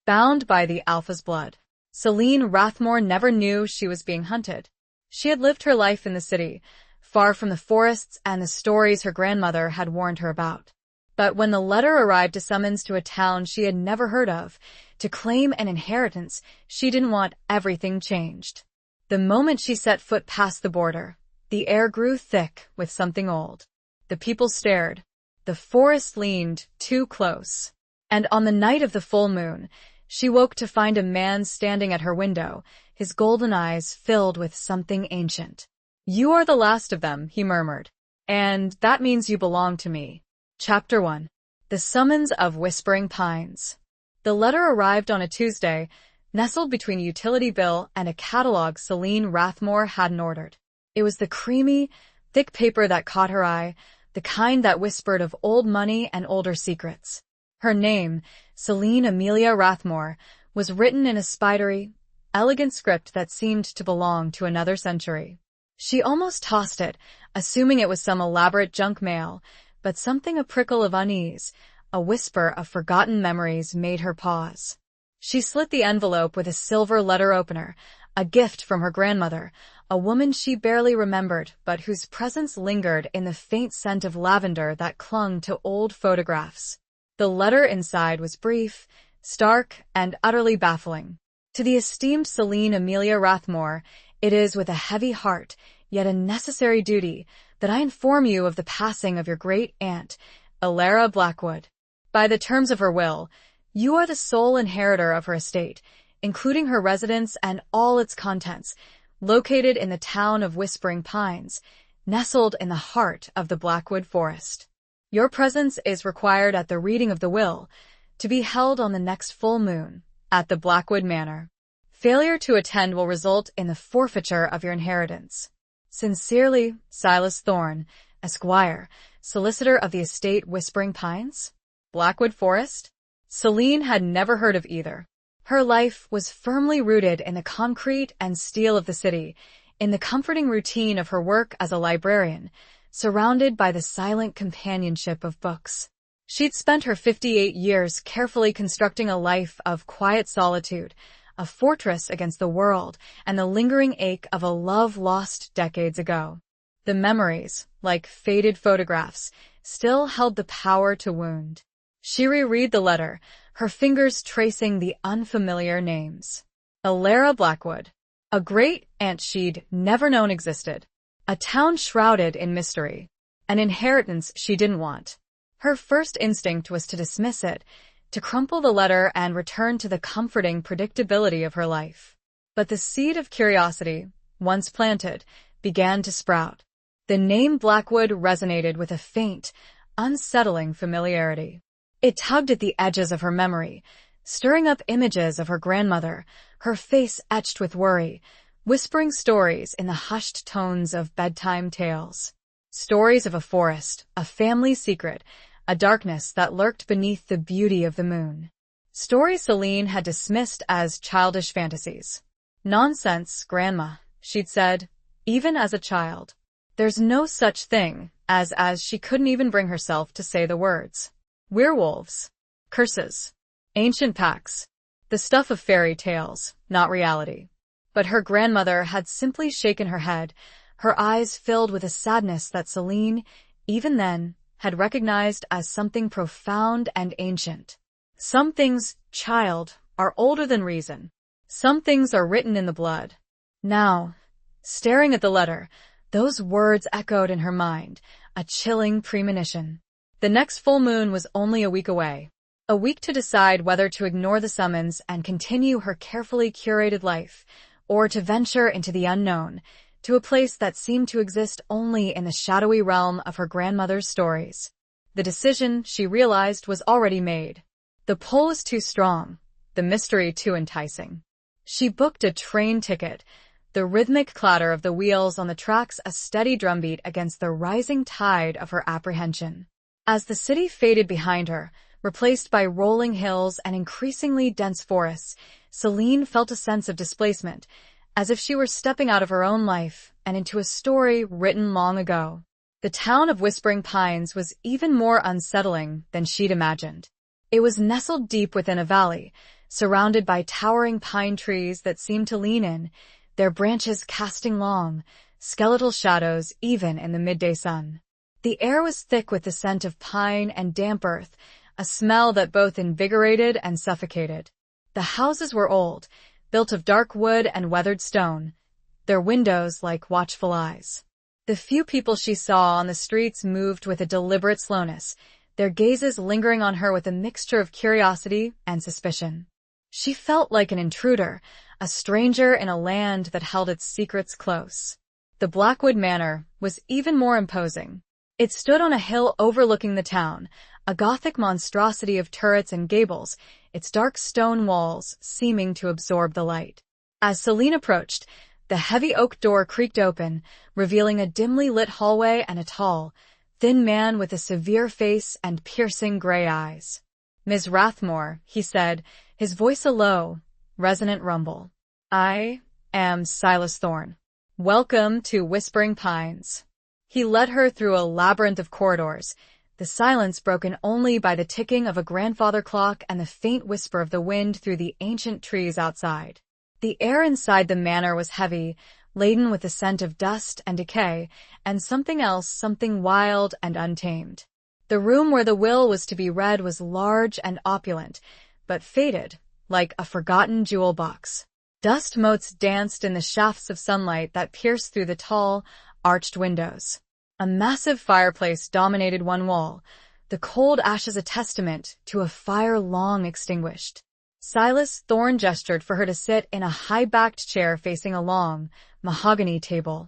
Bound by the Alpha's blood, Celine Rathmore never knew she was being hunted. She had lived her life in the city, far from the forests and the stories her grandmother had warned her about. But when the letter arrived, a summons to a town she had never heard of, to claim an inheritance, she didn't want everything changed. The moment she set foot past the border, the air grew thick with something old. The people stared. The forest leaned too close. And on the night of the full moon, she woke to find a man standing at her window, his golden eyes filled with something ancient. "You are the last of them," he murmured. "And that means you belong to me." Chapter 1. The Summons of Whispering Pines. The letter arrived on a Tuesday, nestled between a utility bill and a catalog Celine Rathmore hadn't ordered. It was the creamy, thick paper that caught her eye, the kind that whispered of old money and older secrets. Her name, Celine Amelia Rathmore, was written in a spidery, elegant script that seemed to belong to another century. She almost tossed it, assuming it was some elaborate junk mail, but something a prickle of unease, a whisper of forgotten memories made her pause. She slit the envelope with a silver letter opener, a gift from her grandmother, a woman she barely remembered but whose presence lingered in the faint scent of lavender that clung to old photographs. The letter inside was brief, stark, and utterly baffling. To the esteemed Celine Amelia Rathmore, it is with a heavy heart, yet a necessary duty, that I inform you of the passing of your great-aunt, Elara Blackwood. By the terms of her will, you are the sole inheritor of her estate, including her residence and all its contents, located in the town of Whispering Pines, nestled in the heart of the Blackwood Forest. Your presence is required at the reading of the will, to be held on the next full moon, at the Blackwood Manor. Failure to attend will result in the forfeiture of your inheritance. Sincerely, Silas Thorne, Esquire, solicitor of the estate Whispering Pines, Blackwood Forest. Celine had never heard of either. Her life was firmly rooted in the concrete and steel of the city, in the comforting routine of her work as a librarian, surrounded by the silent companionship of books. She'd spent her 58 years carefully constructing a life of quiet solitude, a fortress against the world and the lingering ache of a love lost decades ago. The memories, like faded photographs, still held the power to wound. She reread the letter, her fingers tracing the unfamiliar names. Elara Blackwood, a great-aunt she'd never known existed. A town shrouded in mystery. An inheritance she didn't want. Her first instinct was to dismiss it, to crumple the letter and return to the comforting predictability of her life. But the seed of curiosity, once planted, began to sprout. The name Blackwood resonated with a faint, unsettling familiarity. It tugged at the edges of her memory, stirring up images of her grandmother, her face etched with worry, whispering stories in the hushed tones of bedtime tales. Stories of a forest, a family secret, a darkness that lurked beneath the beauty of the moon. Stories Celine had dismissed as childish fantasies. "Nonsense, Grandma," she'd said, even as a child. There's no such thing as she couldn't even bring herself to say the words. Werewolves. Curses. Ancient pacts. The stuff of fairy tales, not reality. But her grandmother had simply shaken her head, her eyes filled with a sadness that Celine, even then, had recognized as something profound and ancient. Some things, child, are older than reason. Some things are written in the blood. Now, staring at the letter, those words echoed in her mind, a chilling premonition. The next full moon was only a week away. A week to decide whether to ignore the summons and continue her carefully curated life, or to venture into the unknown, to a place that seemed to exist only in the shadowy realm of her grandmother's stories. The decision, she realized, was already made. The pull was too strong, the mystery too enticing. She booked a train ticket, the rhythmic clatter of the wheels on the tracks a steady drumbeat against the rising tide of her apprehension. As the city faded behind her, replaced by rolling hills and increasingly dense forests, Celine felt a sense of displacement, as if she were stepping out of her own life and into a story written long ago. The town of Whispering Pines was even more unsettling than she'd imagined. It was nestled deep within a valley, surrounded by towering pine trees that seemed to lean in, their branches casting long, skeletal shadows even in the midday sun. The air was thick with the scent of pine and damp earth, a smell that both invigorated and suffocated. The houses were old, built of dark wood and weathered stone, their windows like watchful eyes. The few people she saw on the streets moved with a deliberate slowness, their gazes lingering on her with a mixture of curiosity and suspicion. She felt like an intruder, a stranger in a land that held its secrets close. The Blackwood Manor was even more imposing. It stood on a hill overlooking the town, a Gothic monstrosity of turrets and gables, its dark stone walls seeming to absorb the light. As Celine approached, the heavy oak door creaked open, revealing a dimly lit hallway and a tall, thin man with a severe face and piercing gray eyes. "Ms. Rathmore," he said, his voice a low, resonant rumble. "I am Silas Thorne. Welcome to Whispering Pines." He led her through a labyrinth of corridors, the silence broken only by the ticking of a grandfather clock and the faint whisper of the wind through the ancient trees outside. The air inside the manor was heavy, laden with the scent of dust and decay, and something else, something wild and untamed. The room where the will was to be read was large and opulent, but faded, like a forgotten jewel box. Dust motes danced in the shafts of sunlight that pierced through the tall, arched windows. A massive fireplace dominated one wall, the cold ashes a testament to a fire long extinguished. Silas Thorne gestured for her to sit in a high-backed chair facing a long, mahogany table.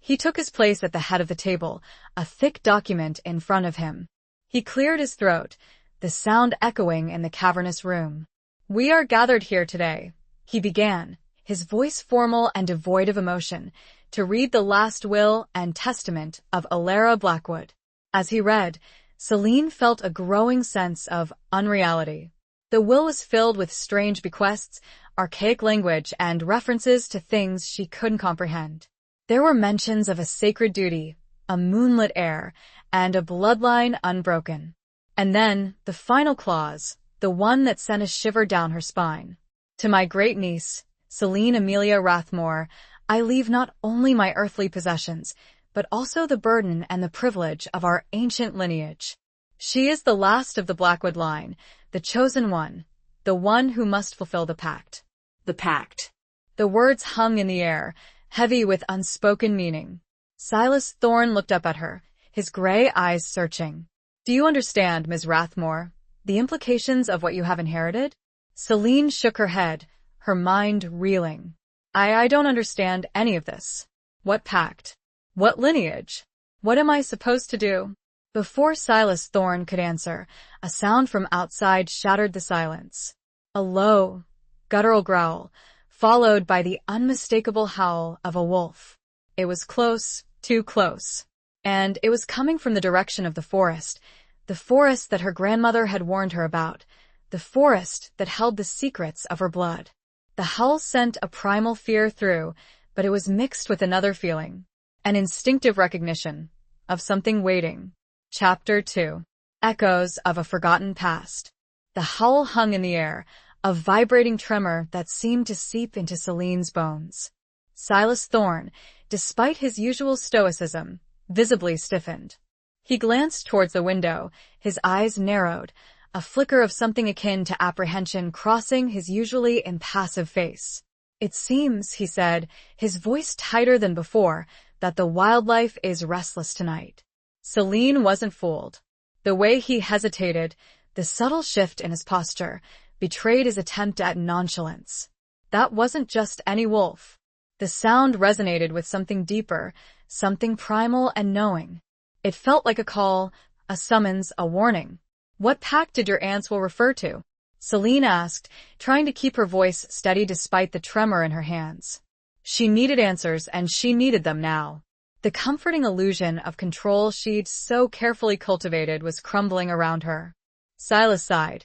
He took his place at the head of the table, a thick document in front of him. He cleared his throat, the sound echoing in the cavernous room. "We are gathered here today," he began, his voice formal and devoid of emotion, "to read the last will and testament of Alara Blackwood." As he read, Celine felt a growing sense of unreality. The will was filled with strange bequests, archaic language, and references to things she couldn't comprehend. There were mentions of a sacred duty, a moonlit heir, and a bloodline unbroken. And then, the final clause, the one that sent a shiver down her spine. "To my great niece, Celine Amelia Rathmore, I leave not only my earthly possessions, but also the burden and the privilege of our ancient lineage. She is the last of the Blackwood line, the chosen one, the one who must fulfill the pact." The pact. The words hung in the air, heavy with unspoken meaning. Silas Thorne looked up at her, his gray eyes searching. "Do you understand, Ms. Rathmore, the implications of what you have inherited?" Celine shook her head, her mind reeling. I don't understand any of this. What pact? What lineage? What am I supposed to do?" Before Silas Thorne could answer, a sound from outside shattered the silence. A low, guttural growl, followed by the unmistakable howl of a wolf. It was close, too close. And it was coming from the direction of the forest that her grandmother had warned her about, the forest that held the secrets of her blood. The howl sent a primal fear through, but it was mixed with another feeling, an instinctive recognition of something waiting. Chapter 2. Echoes of a Forgotten Past. The howl hung in the air, a vibrating tremor that seemed to seep into Celine's bones. Silas Thorne, despite his usual stoicism, visibly stiffened. He glanced towards the window, his eyes narrowed, a flicker of something akin to apprehension crossing his usually impassive face. "It seems," he said, his voice tighter than before, "that the wildlife is restless tonight." Celine wasn't fooled. The way he hesitated, the subtle shift in his posture, betrayed his attempt at nonchalance. That wasn't just any wolf. The sound resonated with something deeper, something primal and knowing. It felt like a call, a summons, a warning. "What pact did your aunts will refer to?" Celine asked, trying to keep her voice steady despite the tremor in her hands. She needed answers, and she needed them now. The comforting illusion of control she'd so carefully cultivated was crumbling around her. Silas sighed,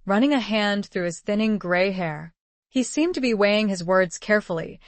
running a hand through his thinning gray hair. He seemed to be weighing his words carefully,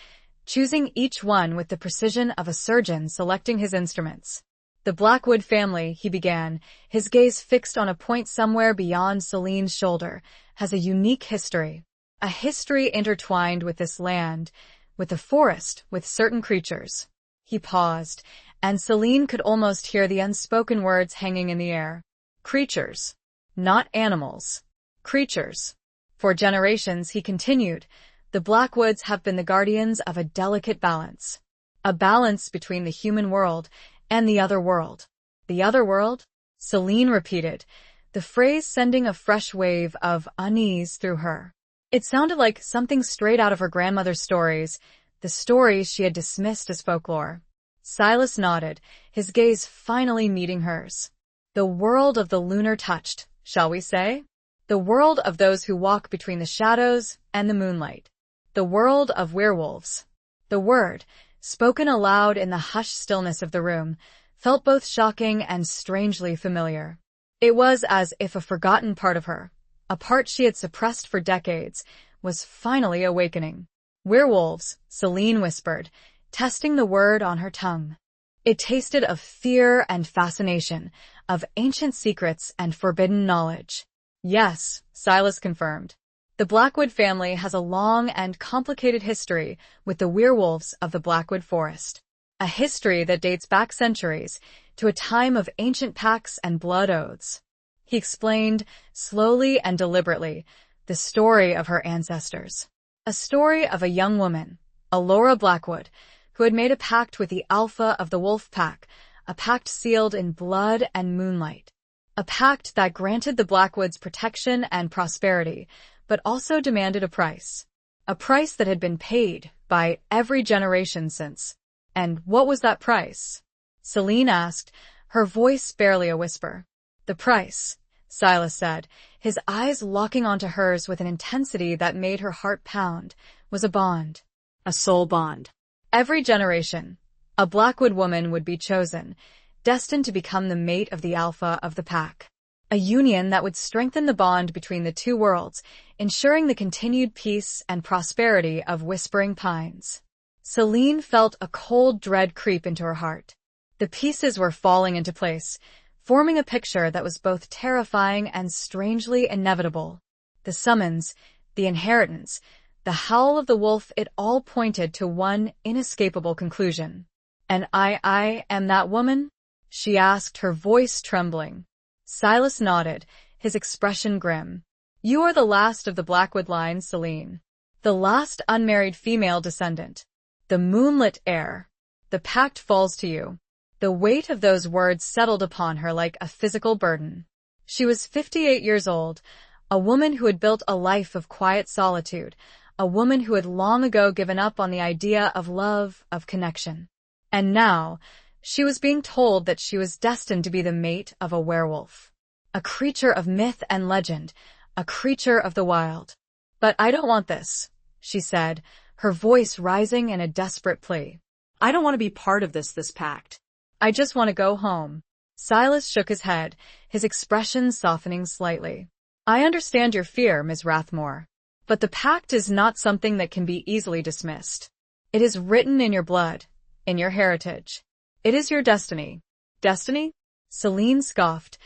choosing each one with the precision of a surgeon selecting his instruments. "The Blackwood family," he began, his gaze fixed on a point somewhere beyond Celine's shoulder, "has a unique history. A history intertwined with this land, with the forest, with certain creatures. He paused, and Celine could almost hear the unspoken words hanging in the air. Creatures. Not animals. Creatures. For generations, he continued, the Blackwoods have been the guardians of a delicate balance. A balance between the human world and the other world. The other world? Celine repeated, the phrase sending a fresh wave of unease through her. It sounded like something straight out of her grandmother's stories, the stories she had dismissed as folklore. Silas nodded, his gaze finally meeting hers. The world of the lunar touched, shall we say? The world of those who walk between the shadows and the moonlight. The world of werewolves. The word, spoken aloud in the hushed stillness of the room, felt both shocking and strangely familiar. It was as if a forgotten part of her, a part she had suppressed for decades, was finally awakening. Werewolves, Celine whispered, testing the word on her tongue. It tasted of fear and fascination, of ancient secrets and forbidden knowledge. Yes, Silas confirmed. The Blackwood family has a long and complicated history with the werewolves of the Blackwood Forest. A history that dates back centuries to a time of ancient pacts and blood oaths. He explained, slowly and deliberately, the story of her ancestors. A story of a young woman, Alora Blackwood, who had made a pact with the Alpha of the Wolf Pack, a pact sealed in blood and moonlight. A pact that granted the Blackwoods protection and prosperity, but also demanded a price. A price that had been paid by every generation since. And what was that price? Celine asked, her voice barely a whisper. The price, Silas said, his eyes locking onto hers with an intensity that made her heart pound, was a bond. A soul bond. Every generation, a Blackwood woman would be chosen, destined to become the mate of the Alpha of the pack. A union that would strengthen the bond between the two worlds, ensuring the continued peace and prosperity of Whispering Pines. Celine felt a cold dread creep into her heart. The pieces were falling into place, forming a picture that was both terrifying and strangely inevitable. The summons, the inheritance, the howl of the wolf, it all pointed to one inescapable conclusion. And I am that woman? She asked, her voice trembling. Silas nodded, his expression grim. You are the last of the Blackwood line, Celine. The last unmarried female descendant. The moonlit heir. The pact falls to you. The weight of those words settled upon her like a physical burden. She was 58 years old, a woman who had built a life of quiet solitude, a woman who had long ago given up on the idea of love, of connection. And now, she was being told that she was destined to be the mate of a werewolf. A creature of myth and legend, a creature of the wild. But I don't want this, she said, her voice rising in a desperate plea. I don't want to be part of this pact. I just want to go home. Silas shook his head, his expression softening slightly. I understand your fear, Ms. Rathmore. But the pact is not something that can be easily dismissed. It is written in your blood, in your heritage. It is your destiny. Destiny? Celine scoffed,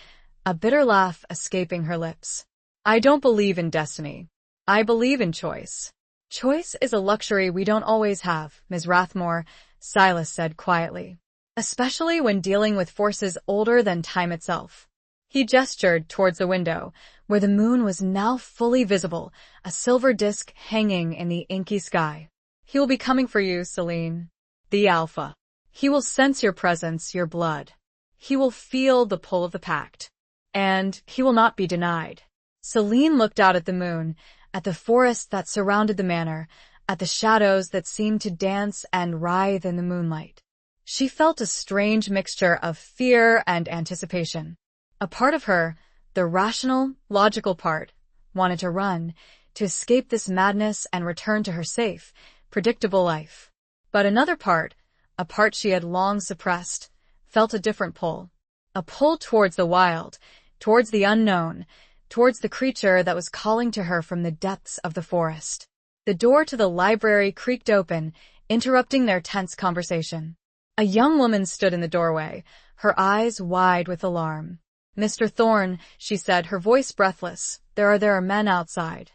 a bitter laugh escaping her lips. I don't believe in destiny. I believe in choice. Choice is a luxury we don't always have, Ms. Rathmore, Silas said quietly. Especially when dealing with forces older than time itself. He gestured towards the window, where the moon was now fully visible, a silver disk hanging in the inky sky. He will be coming for you, Celine. The Alpha. He will sense your presence, your blood. He will feel the pull of the pact. And he will not be denied. Celine looked out at the moon, at the forest that surrounded the manor, at the shadows that seemed to dance and writhe in the moonlight. She felt a strange mixture of fear and anticipation. A part of her, the rational, logical part, wanted to run, to escape this madness and return to her safe, predictable life. But another part, a part she had long suppressed, felt a different pull. A pull towards the wild, towards the unknown, towards the creature that was calling to her from the depths of the forest. The door to the library creaked open, interrupting their tense conversation. A young woman stood in the doorway, her eyes wide with alarm. Mr. Thorne, she said, her voice breathless, there are men outside.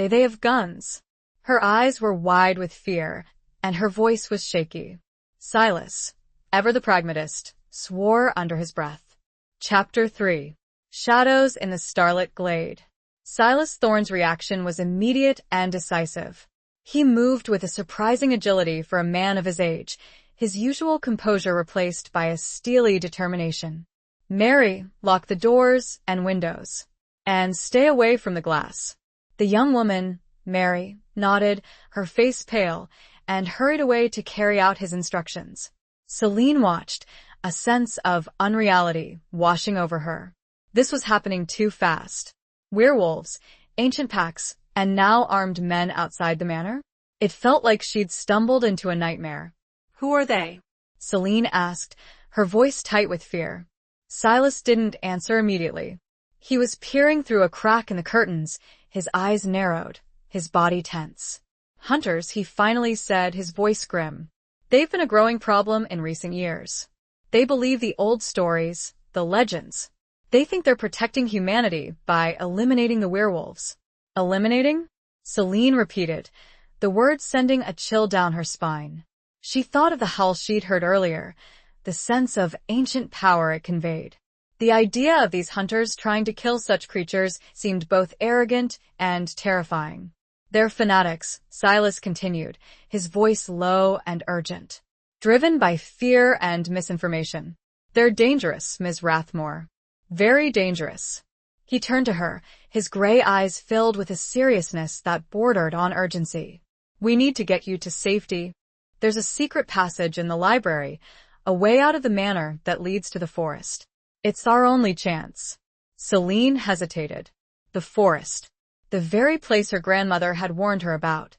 They have guns. Her eyes were wide with fear, and her voice was shaky. Silas, ever the pragmatist, swore under his breath. Chapter 3. Shadows in the Starlit Glade. Silas Thorne's reaction was immediate and decisive. He moved with a surprising agility for a man of his age, his usual composure replaced by a steely determination. Mary, lock the doors and windows. And stay away from the glass. The young woman, Mary, nodded, her face pale, and hurried away to carry out his instructions. Celine watched, a sense of unreality washing over her. This was happening too fast. Werewolves, ancient packs, and now armed men outside the manor? It felt like she'd stumbled into a nightmare. Who are they? Celine asked, her voice tight with fear. Silas didn't answer immediately. He was peering through a crack in the curtains, his eyes narrowed, his body tense. Hunters, he finally said, his voice grim. They've been a growing problem in recent years. They believe the old stories, the legends. They think they're protecting humanity by eliminating the werewolves. Eliminating? Celine repeated, the word sending a chill down her spine. She thought of the howl she'd heard earlier, the sense of ancient power it conveyed. The idea of these hunters trying to kill such creatures seemed both arrogant and terrifying. They're fanatics, Silas continued, his voice low and urgent. Driven by fear and misinformation. They're dangerous, Ms. Rathmore. Very dangerous. He turned to her, his gray eyes filled with a seriousness that bordered on urgency. We need to get you to safety. There's a secret passage in the library, a way out of the manor that leads to the forest. It's our only chance. Celine hesitated. The forest. The very place her grandmother had warned her about.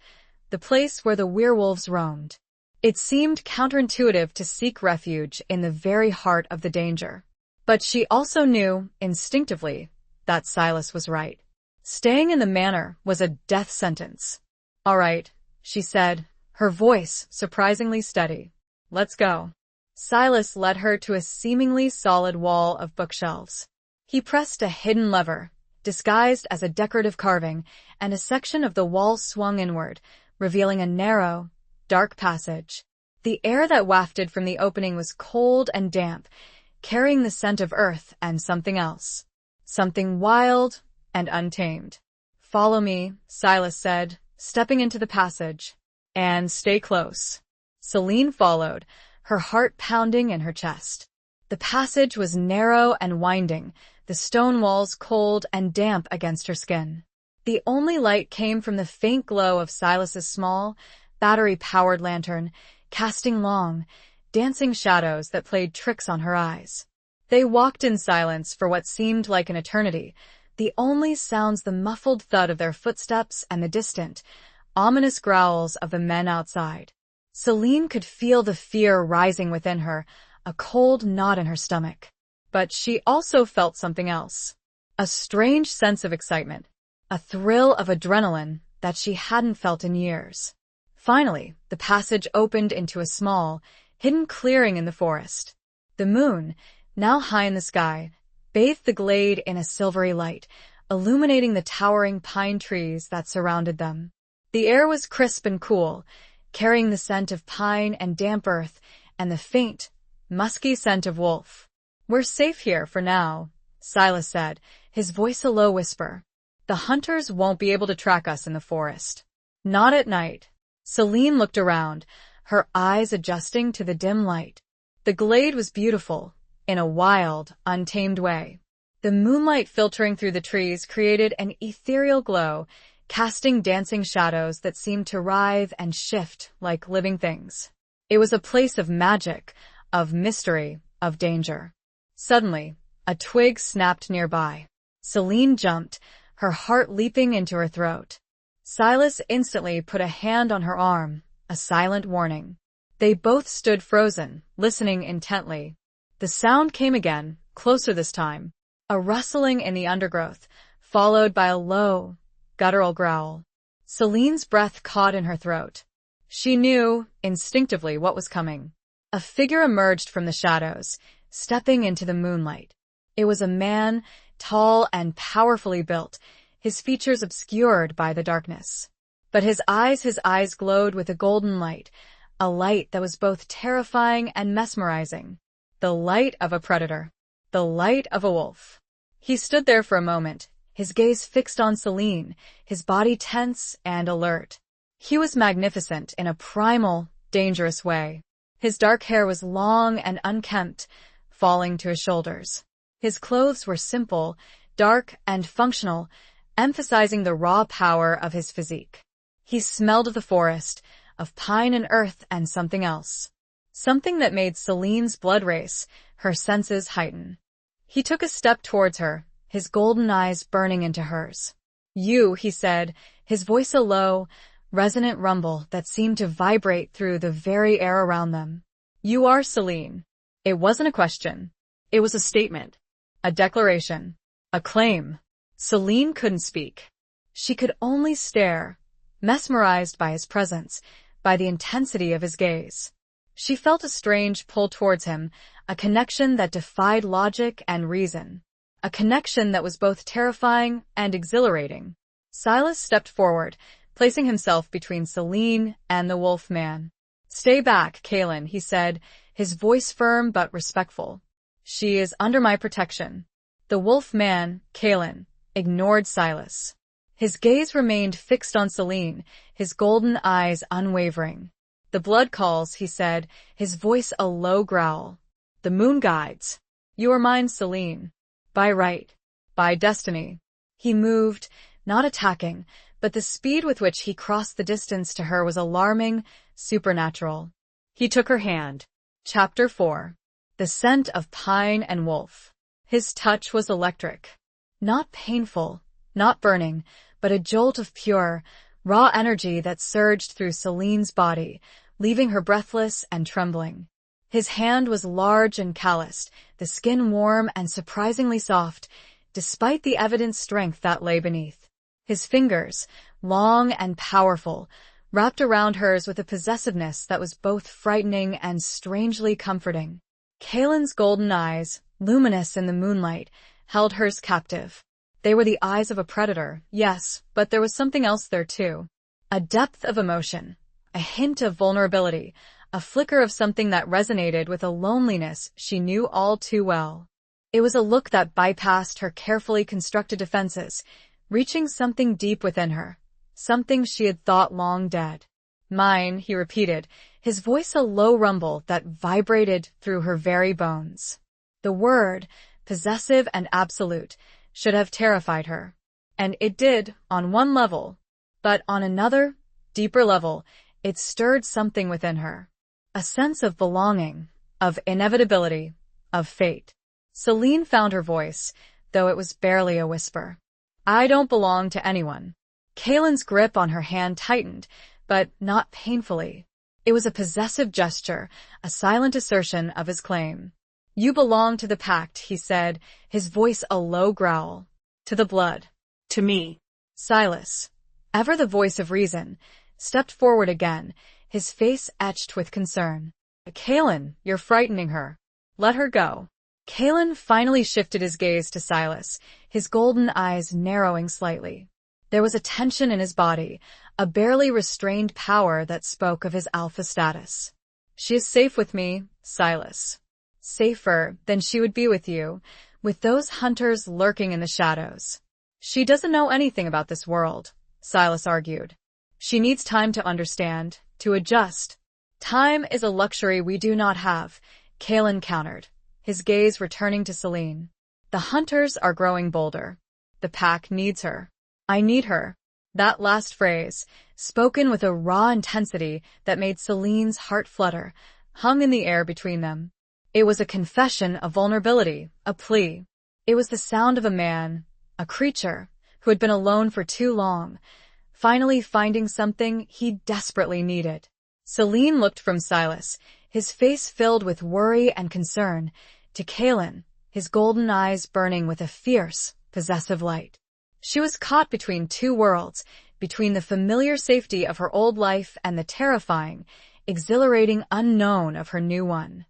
The place where the werewolves roamed. It seemed counterintuitive to seek refuge in the very heart of the danger. But she also knew, instinctively, that Silas was right. Staying in the manor was a death sentence. All right, she said, her voice surprisingly steady. Let's go. Silas led her to a seemingly solid wall of bookshelves. He pressed a hidden lever, disguised as a decorative carving, and a section of the wall swung inward, revealing a narrow, dark passage. The air that wafted from the opening was cold and damp, carrying the scent of earth and something else. Something wild and untamed. Follow me, Silas said, stepping into the passage. And stay close. Celine followed, her heart pounding in her chest. The passage was narrow and winding, the stone walls cold and damp against her skin. The only light came from the faint glow of Silas's small, battery-powered lantern, casting long, dancing shadows that played tricks on her eyes. They walked in silence for what seemed like an eternity, the only sounds the muffled thud of their footsteps and the distant, ominous growls of the men outside. Celine could feel the fear rising within her, a cold knot in her stomach. But she also felt something else. A strange sense of excitement, a thrill of adrenaline that she hadn't felt in years. Finally, the passage opened into a small, hidden clearing in the forest. The moon, now high in the sky, bathed the glade in a silvery light, illuminating the towering pine trees that surrounded them. The air was crisp and cool, carrying the scent of pine and damp earth and the faint, musky scent of wolf. We're safe here for now, Silas said, his voice a low whisper. The hunters won't be able to track us in the forest. Not at night. Celine looked around, her eyes adjusting to the dim light. The glade was beautiful, in a wild, untamed way. The moonlight filtering through the trees created an ethereal glow, casting dancing shadows that seemed to writhe and shift like living things. It was a place of magic, of mystery, of danger. Suddenly, a twig snapped nearby. Celine jumped, her heart leaping into her throat. Silas instantly put a hand on her arm, a silent warning. They both stood frozen, listening intently. The sound came again, closer this time. A rustling in the undergrowth, followed by a low, guttural growl. Celine's breath caught in her throat. She knew, instinctively, what was coming. A figure emerged from the shadows, stepping into the moonlight. It was a man, tall and powerfully built, his features obscured by the darkness. But his eyes glowed with a golden light, a light that was both terrifying and mesmerizing. The light of a predator. The light of a wolf. He stood there for a moment, his gaze fixed on Celine, his body tense and alert. He was magnificent in a primal, dangerous way. His dark hair was long and unkempt, falling to his shoulders. His clothes were simple, dark and functional, emphasizing the raw power of his physique. He smelled of the forest, of pine and earth and something else. Something that made Celine's blood race, her senses heighten. He took a step towards her, his golden eyes burning into hers. "You," he said, his voice a low, resonant rumble that seemed to vibrate through the very air around them. "You are Celine." It wasn't a question. It was a statement. A declaration. A claim. Celine couldn't speak. She could only stare, mesmerized by his presence, by the intensity of his gaze. She felt a strange pull towards him, a connection that defied logic and reason. A connection that was both terrifying and exhilarating. Silas stepped forward, placing himself between Celine and the wolf man. "Stay back, Kaelin," he said, his voice firm but respectful. "She is under my protection." The wolf man, Kaelin, ignored Silas. His gaze remained fixed on Celine, his golden eyes unwavering. "The blood calls," he said, his voice a low growl. "The moon guides. You are mine, Celine. By right. By destiny." He moved, not attacking, but the speed with which he crossed the distance to her was alarming, supernatural. He took her hand. Chapter 4. The scent of pine and wolf. His touch was electric. Not painful, not burning, but a jolt of pure, raw energy that surged through Celine's body, leaving her breathless and trembling. His hand was large and calloused, the skin warm and surprisingly soft, despite the evident strength that lay beneath. His fingers, long and powerful, wrapped around hers with a possessiveness that was both frightening and strangely comforting. Kaelin's golden eyes, luminous in the moonlight, held hers captive. They were the eyes of a predator, yes, but there was something else there too. A depth of emotion, a hint of vulnerability, a flicker of something that resonated with a loneliness she knew all too well. It was a look that bypassed her carefully constructed defenses, reaching something deep within her, something she had thought long dead. "Mine," he repeated, his voice a low rumble that vibrated through her very bones. The word, possessive and absolute, should have terrified her. And it did, on one level. But on another, deeper level, it stirred something within her. A sense of belonging, of inevitability, of fate. Celine found her voice, though it was barely a whisper. "I don't belong to anyone." Kaelin's grip on her hand tightened, but not painfully. It was a possessive gesture, a silent assertion of his claim. "You belong to the pact," he said, his voice a low growl. "To the blood. To me." Silas, ever the voice of reason, stepped forward again, his face etched with concern. "Kaelin, you're frightening her. Let her go." Kaelin finally shifted his gaze to Silas, his golden eyes narrowing slightly. There was a tension in his body, a barely restrained power that spoke of his alpha status. "She is safe with me, Silas. Safer than she would be with you, with those hunters lurking in the shadows." "She doesn't know anything about this world," Silas argued. "She needs time to understand, to adjust." "Time is a luxury we do not have," Kaelin countered, his gaze returning to Celine. "The hunters are growing bolder. The pack needs her. I need her." That last phrase, spoken with a raw intensity that made Celine's heart flutter, hung in the air between them. It was a confession of vulnerability, a plea. It was the sound of a man, a creature, who had been alone for too long, finally finding something he desperately needed. Celine looked from Silas, his face filled with worry and concern, to Kaelin, his golden eyes burning with a fierce, possessive light. She was caught between two worlds, between the familiar safety of her old life and the terrifying, exhilarating unknown of her new one.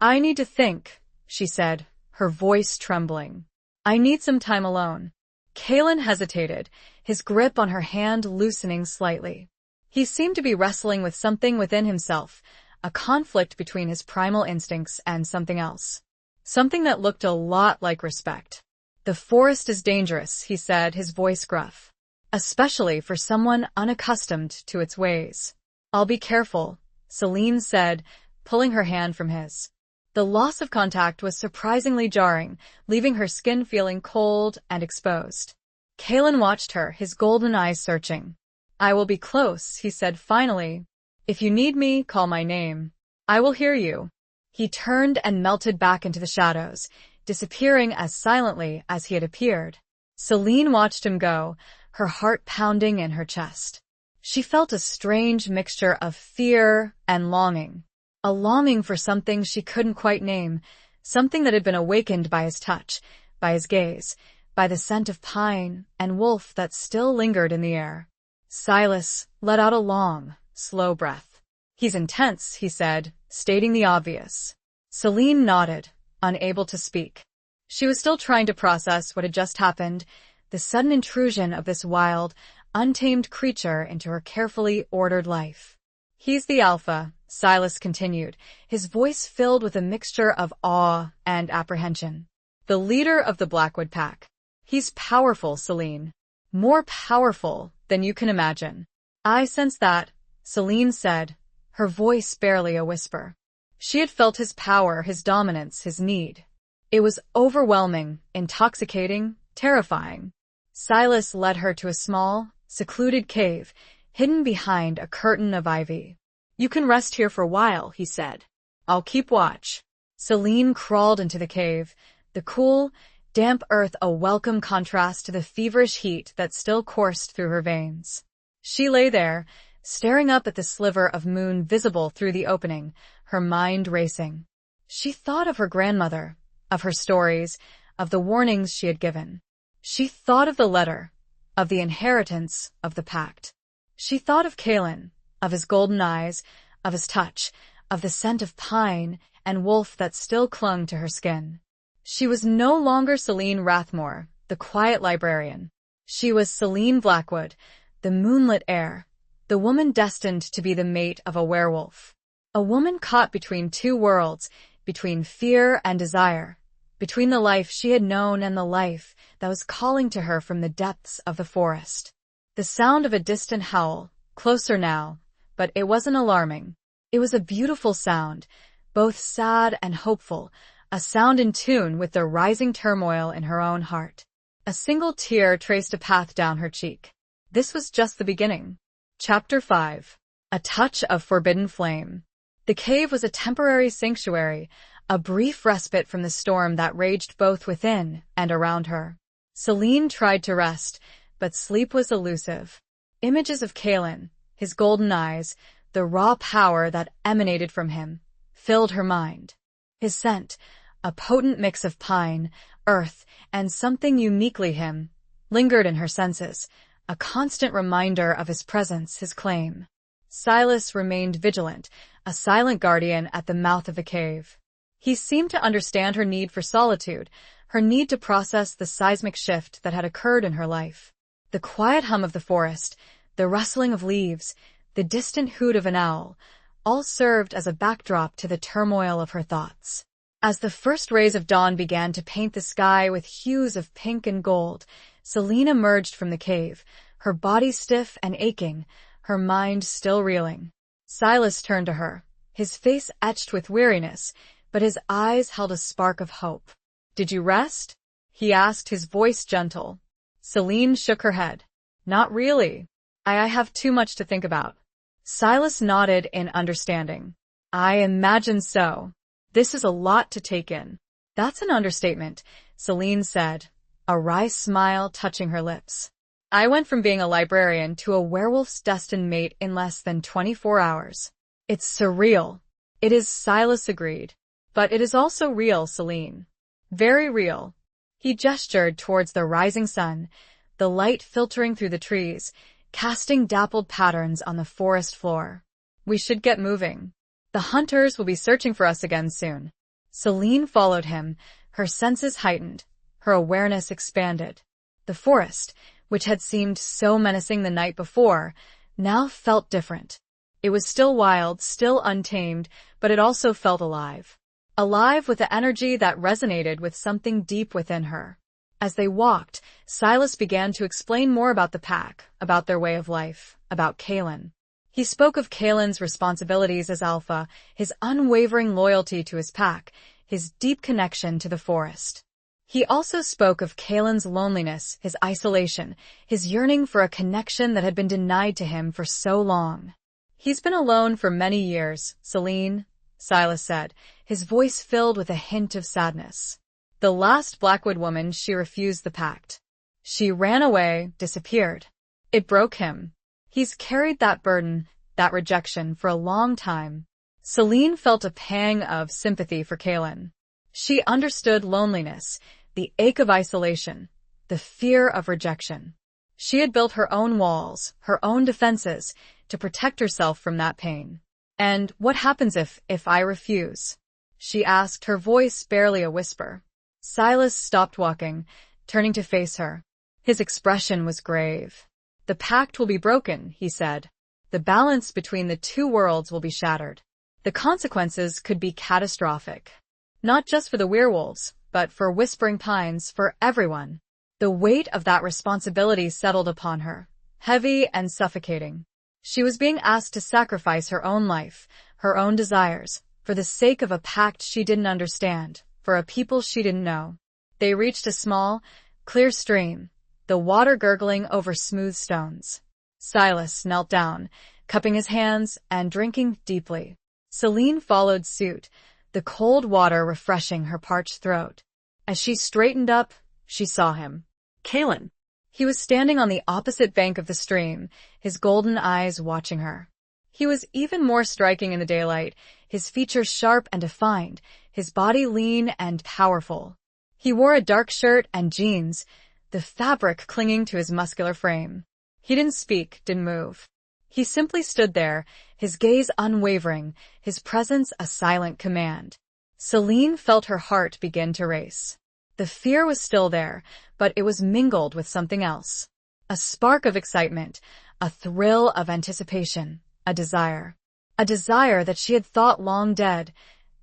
"I need to think," she said, her voice trembling. "I need some time alone." Kalen hesitated, his grip on her hand loosening slightly. He seemed to be wrestling with something within himself, a conflict between his primal instincts and something else. Something that looked a lot like respect. "The forest is dangerous," he said, his voice gruff. "Especially for someone unaccustomed to its ways." "I'll be careful," Celine said, pulling her hand from his. The loss of contact was surprisingly jarring, leaving her skin feeling cold and exposed. Kalen watched her, his golden eyes searching. "I will be close," he said finally. "If you need me, call my name. I will hear you." He turned and melted back into the shadows, disappearing as silently as he had appeared. Celine watched him go, her heart pounding in her chest. She felt a strange mixture of fear and longing. A longing for something she couldn't quite name, something that had been awakened by his touch, by his gaze, by the scent of pine and wolf that still lingered in the air. Silas let out a long, slow breath. "He's intense," he said, stating the obvious. Celine nodded, unable to speak. She was still trying to process what had just happened, the sudden intrusion of this wild, untamed creature into her carefully ordered life. "He's the alpha," Silas continued, his voice filled with a mixture of awe and apprehension. "The leader of the Blackwood pack. He's powerful, Celine. More powerful than you can imagine." "I sense that," Celine said, her voice barely a whisper. She had felt his power, his dominance, his need. It was overwhelming, intoxicating, terrifying. Silas led her to a small, secluded cave, hidden behind a curtain of ivy. "You can rest here for a while," he said. "I'll keep watch." Celine crawled into the cave, the cool, damp earth a welcome contrast to the feverish heat that still coursed through her veins. She lay there, staring up at the sliver of moon visible through the opening, her mind racing. She thought of her grandmother, of her stories, of the warnings she had given. She thought of the letter, of the inheritance of the pact. She thought of Kalen, of his golden eyes, of his touch, of the scent of pine and wolf that still clung to her skin. She was no longer Celine Rathmore, the quiet librarian. She was Celine Blackwood, the moonlit heir, the woman destined to be the mate of a werewolf. A woman caught between two worlds, between fear and desire, between the life she had known and the life that was calling to her from the depths of the forest. The sound of a distant howl, closer now, but it wasn't alarming. It was a beautiful sound, both sad and hopeful, a sound in tune with the rising turmoil in her own heart. A single tear traced a path down her cheek. This was just the beginning. Chapter 5. A Touch of Forbidden Flame. The cave was a temporary sanctuary, a brief respite from the storm that raged both within and around her. Celine tried to rest, but sleep was elusive. Images of Kalen, his golden eyes, the raw power that emanated from him, filled her mind. His scent, a potent mix of pine, earth, and something uniquely him, lingered in her senses, a constant reminder of his presence, his claim. Silas remained vigilant, a silent guardian at the mouth of the cave. He seemed to understand her need for solitude, her need to process the seismic shift that had occurred in her life. The quiet hum of the forest, the rustling of leaves, the distant hoot of an owl, all served as a backdrop to the turmoil of her thoughts. As the first rays of dawn began to paint the sky with hues of pink and gold, Celine emerged from the cave, her body stiff and aching, her mind still reeling. Silas turned to her, his face etched with weariness, but his eyes held a spark of hope. "Did you rest?" he asked, his voice gentle. Celine shook her head. "Not really. I have too much to think about." Silas nodded in understanding. "I imagine so. This is a lot to take in." "That's an understatement," Celine said, a wry smile touching her lips. "I went from being a librarian to a werewolf's destined mate in less than 24 hours. It's surreal." "It is," Silas agreed. "But it is also real, Celine. Very real." He gestured towards the rising sun, the light filtering through the trees, casting dappled patterns on the forest floor. "We should get moving. The hunters will be searching for us again soon." Celine followed him, her senses heightened, her awareness expanded. The forest, which had seemed so menacing the night before, now felt different. It was still wild, still untamed, but it also felt alive. Alive with the energy that resonated with something deep within her. As they walked, Silas began to explain more about the pack, about their way of life, about Kalen. He spoke of Kalen's responsibilities as alpha, his unwavering loyalty to his pack, his deep connection to the forest. He also spoke of Kalen's loneliness, his isolation, his yearning for a connection that had been denied to him for so long. "He's been alone for many years, Celine," Silas said, his voice filled with a hint of sadness. "The last Blackwood woman, she refused the pact. She ran away, disappeared. It broke him. He's carried that burden, that rejection, for a long time." Celine felt a pang of sympathy for Kalen. She understood loneliness, the ache of isolation, the fear of rejection. She had built her own walls, her own defenses, to protect herself from that pain. "And what happens if I refuse?" she asked, her voice barely a whisper. Silas stopped walking, turning to face her. His expression was grave. "The pact will be broken," he said. "The balance between the two worlds will be shattered. The consequences could be catastrophic. Not just for the werewolves, but for Whispering Pines, for everyone." The weight of that responsibility settled upon her, heavy and suffocating. She was being asked to sacrifice her own life, her own desires, for the sake of a pact she didn't understand, for a people she didn't know. They reached a small, clear stream, the water gurgling over smooth stones. Silas knelt down, cupping his hands and drinking deeply. Celine followed suit, the cold water refreshing her parched throat. As she straightened up, she saw him. Kalen. He was standing on the opposite bank of the stream, his golden eyes watching her. He was even more striking in the daylight, his features sharp and defined, his body lean and powerful. He wore a dark shirt and jeans, the fabric clinging to his muscular frame. He didn't speak, didn't move. He simply stood there, his gaze unwavering, his presence a silent command. Celine felt her heart begin to race. The fear was still there, but it was mingled with something else. A spark of excitement, a thrill of anticipation, a desire. A desire that she had thought long dead,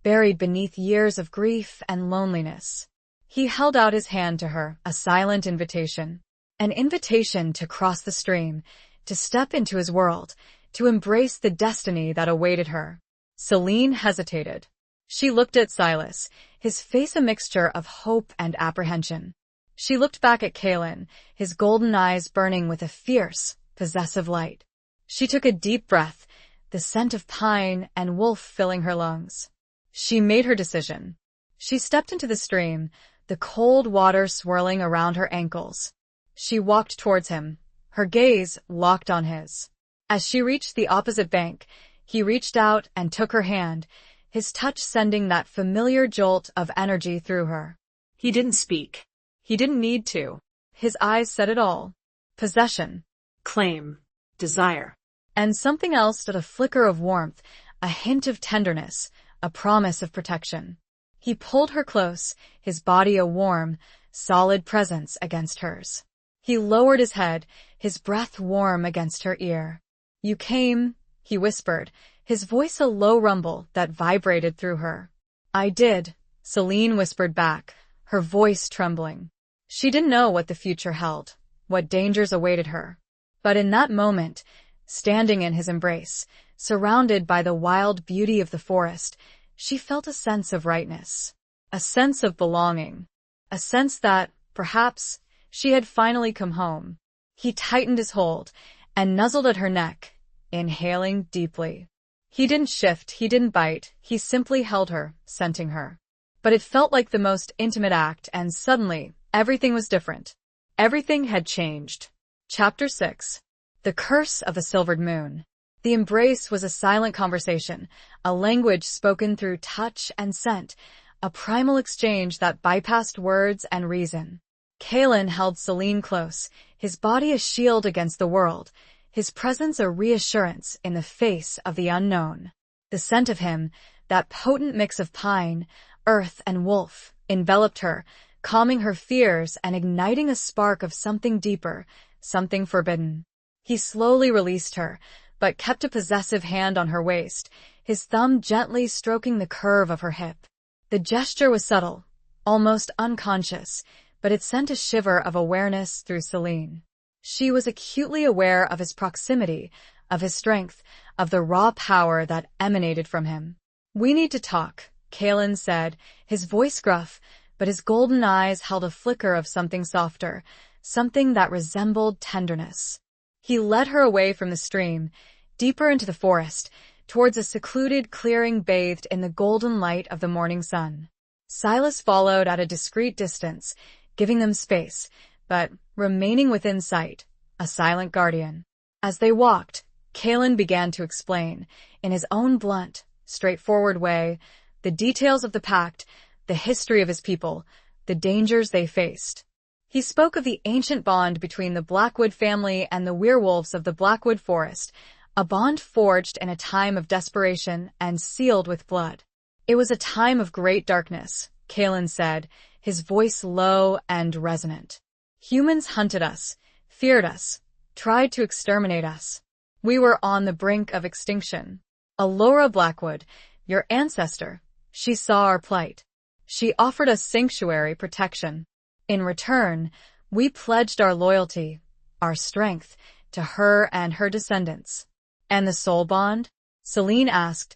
buried beneath years of grief and loneliness. He held out his hand to her, a silent invitation. An invitation to cross the stream, to step into his world, to embrace the destiny that awaited her. Celine hesitated. She looked at Silas, his face a mixture of hope and apprehension. She looked back at Kalen, his golden eyes burning with a fierce, possessive light. She took a deep breath, the scent of pine and wolf filling her lungs. She made her decision. She stepped into the stream, the cold water swirling around her ankles. She walked towards him, her gaze locked on his. As she reached the opposite bank, he reached out and took her hand, his touch sending that familiar jolt of energy through her. He didn't speak. He didn't need to. His eyes said it all. Possession. Claim. Desire. And something else, a flicker of warmth, a hint of tenderness, a promise of protection. He pulled her close, his body a warm, solid presence against hers. He lowered his head, his breath warm against her ear. "You came," he whispered, his voice a low rumble that vibrated through her. "I did," Celine whispered back, her voice trembling. She didn't know what the future held, what dangers awaited her. But in that moment, standing in his embrace, surrounded by the wild beauty of the forest, she felt a sense of rightness, a sense of belonging, a sense that, perhaps, she had finally come home. He tightened his hold and nuzzled at her neck, inhaling deeply. He didn't shift, he didn't bite, he simply held her, scenting her. But it felt like the most intimate act, and suddenly, everything was different. Everything had changed. Chapter 6. The Curse of a Silvered Moon. The embrace was a silent conversation, a language spoken through touch and scent, a primal exchange that bypassed words and reason. Kalen held Celine close, his body a shield against the world, his presence a reassurance in the face of the unknown. The scent of him, that potent mix of pine, earth, and wolf, enveloped her, calming her fears and igniting a spark of something deeper, something forbidden. He slowly released her, but kept a possessive hand on her waist, his thumb gently stroking the curve of her hip. The gesture was subtle, almost unconscious, but it sent a shiver of awareness through Celine. She was acutely aware of his proximity, of his strength, of the raw power that emanated from him. "We need to talk," Kalen said, his voice gruff, but his golden eyes held a flicker of something softer, something that resembled tenderness. He led her away from the stream, deeper into the forest, towards a secluded clearing bathed in the golden light of the morning sun. Silas followed at a discreet distance, giving them space, but remaining within sight, a silent guardian. As they walked, Kalen began to explain, in his own blunt, straightforward way, the details of the pact, the history of his people, the dangers they faced. He spoke of the ancient bond between the Blackwood family and the werewolves of the Blackwood Forest, a bond forged in a time of desperation and sealed with blood. "It was a time of great darkness," Kalen said, his voice low and resonant. "Humans hunted us, feared us, tried to exterminate us. We were on the brink of extinction. Alora Blackwood, your ancestor, she saw our plight. She offered us sanctuary protection. In return, we pledged our loyalty, our strength, to her and her descendants." "And the soul bond?" Celine asked,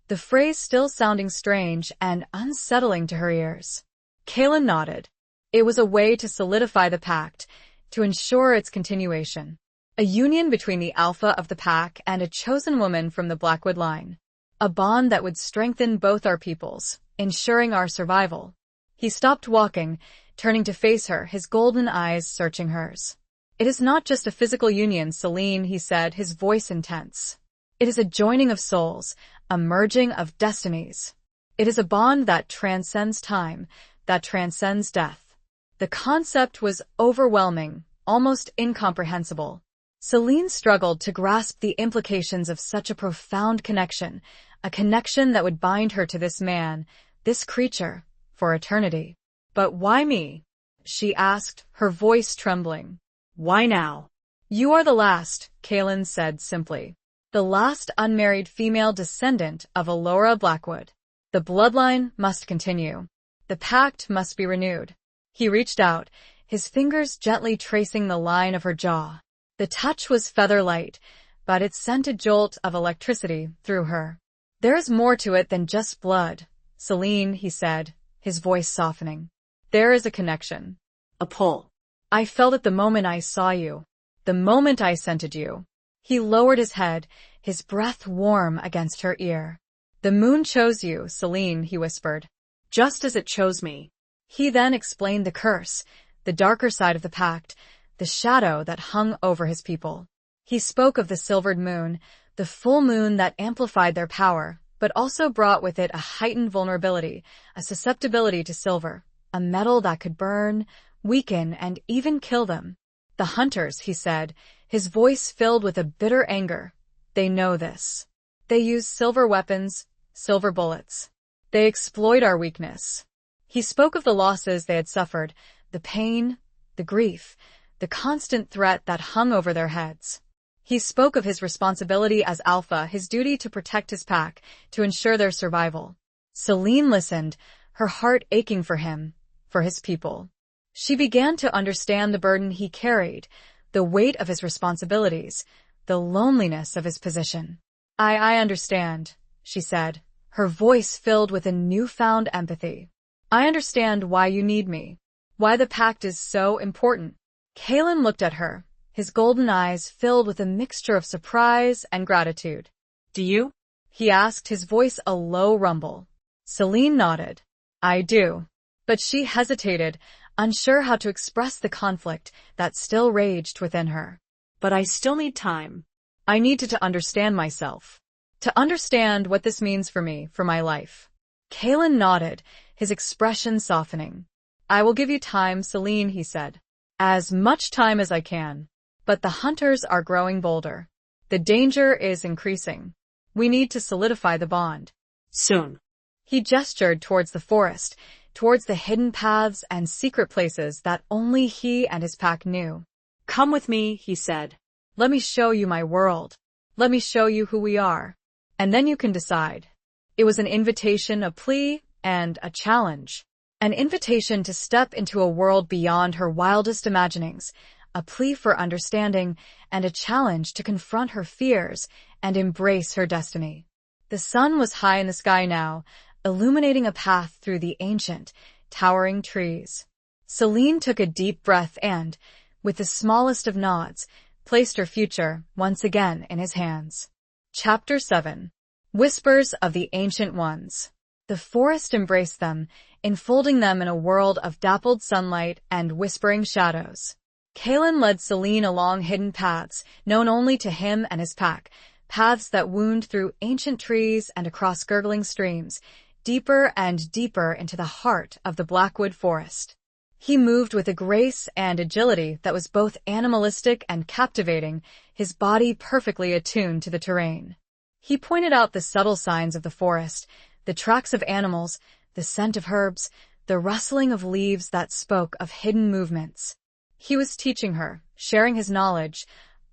the phrase still sounding strange and unsettling to her ears. Kalen nodded. "It was a way to solidify the pact, to ensure its continuation. A union between the alpha of the pack and a chosen woman from the Blackwood line. A bond that would strengthen both our peoples, ensuring our survival." He stopped walking, turning to face her, his golden eyes searching hers. "It is not just a physical union, Celine," he said, his voice intense. "It is a joining of souls, a merging of destinies. It is a bond that transcends time, that transcends death." The concept was overwhelming, almost incomprehensible. Celine struggled to grasp the implications of such a profound connection, a connection that would bind her to this man, this creature, for eternity. "But why me?" she asked, her voice trembling. "Why now?" "You are the last," Kalen said simply. "The last unmarried female descendant of Alora Blackwood. The bloodline must continue. The pact must be renewed." He reached out, his fingers gently tracing the line of her jaw. The touch was feather-light, but it sent a jolt of electricity through her. "There is more to it than just blood, Celine," he said, his voice softening. "There is a connection. A pull. I felt it the moment I saw you, the moment I scented you." He lowered his head, his breath warm against her ear. "The moon chose you, Celine," he whispered. "Just as it chose me." He then explained the curse, the darker side of the pact, the shadow that hung over his people. He spoke of the silvered moon, the full moon that amplified their power, but also brought with it a heightened vulnerability, a susceptibility to silver, a metal that could burn, weaken, and even kill them. "The hunters," he said, his voice filled with a bitter anger. "They know this. They use silver weapons, silver bullets. They exploit our weakness." He spoke of the losses they had suffered, the pain, the grief, the constant threat that hung over their heads. He spoke of his responsibility as alpha, his duty to protect his pack, to ensure their survival. Celine listened, her heart aching for him, for his people. She began to understand the burden he carried, the weight of his responsibilities, the loneliness of his position. I understand," she said, her voice filled with a newfound empathy. "I understand why you need me, why the pact is so important." Kalen looked at her, his golden eyes filled with a mixture of surprise and gratitude. "Do you?" he asked, his voice a low rumble. Celine nodded. "I do." But she hesitated, unsure how to express the conflict that still raged within her. "But I still need time. I need to understand myself. To understand what this means for me, for my life." Kalen nodded, his expression softening. "I will give you time, Celine," he said. "As much time as I can. But the hunters are growing bolder. The danger is increasing. We need to solidify the bond. Soon." He gestured towards the forest, towards the hidden paths and secret places that only he and his pack knew. "Come with me," he said. "Let me show you my world. Let me show you who we are. And then you can decide." It was an invitation, a plea, and a challenge. An invitation to step into a world beyond her wildest imaginings, a plea for understanding, and a challenge to confront her fears and embrace her destiny. The sun was high in the sky now, illuminating a path through the ancient, towering trees. Celine took a deep breath and, with the smallest of nods, placed her future once again in his hands. Chapter 7. Whispers of the Ancient Ones. The forest embraced them, enfolding them in a world of dappled sunlight and whispering shadows. Kalen led Celine along hidden paths, known only to him and his pack, paths that wound through ancient trees and across gurgling streams, deeper and deeper into the heart of the Blackwood Forest. He moved with a grace and agility that was both animalistic and captivating, his body perfectly attuned to the terrain. He pointed out the subtle signs of the forest, the tracks of animals, the scent of herbs, the rustling of leaves that spoke of hidden movements. He was teaching her, sharing his knowledge,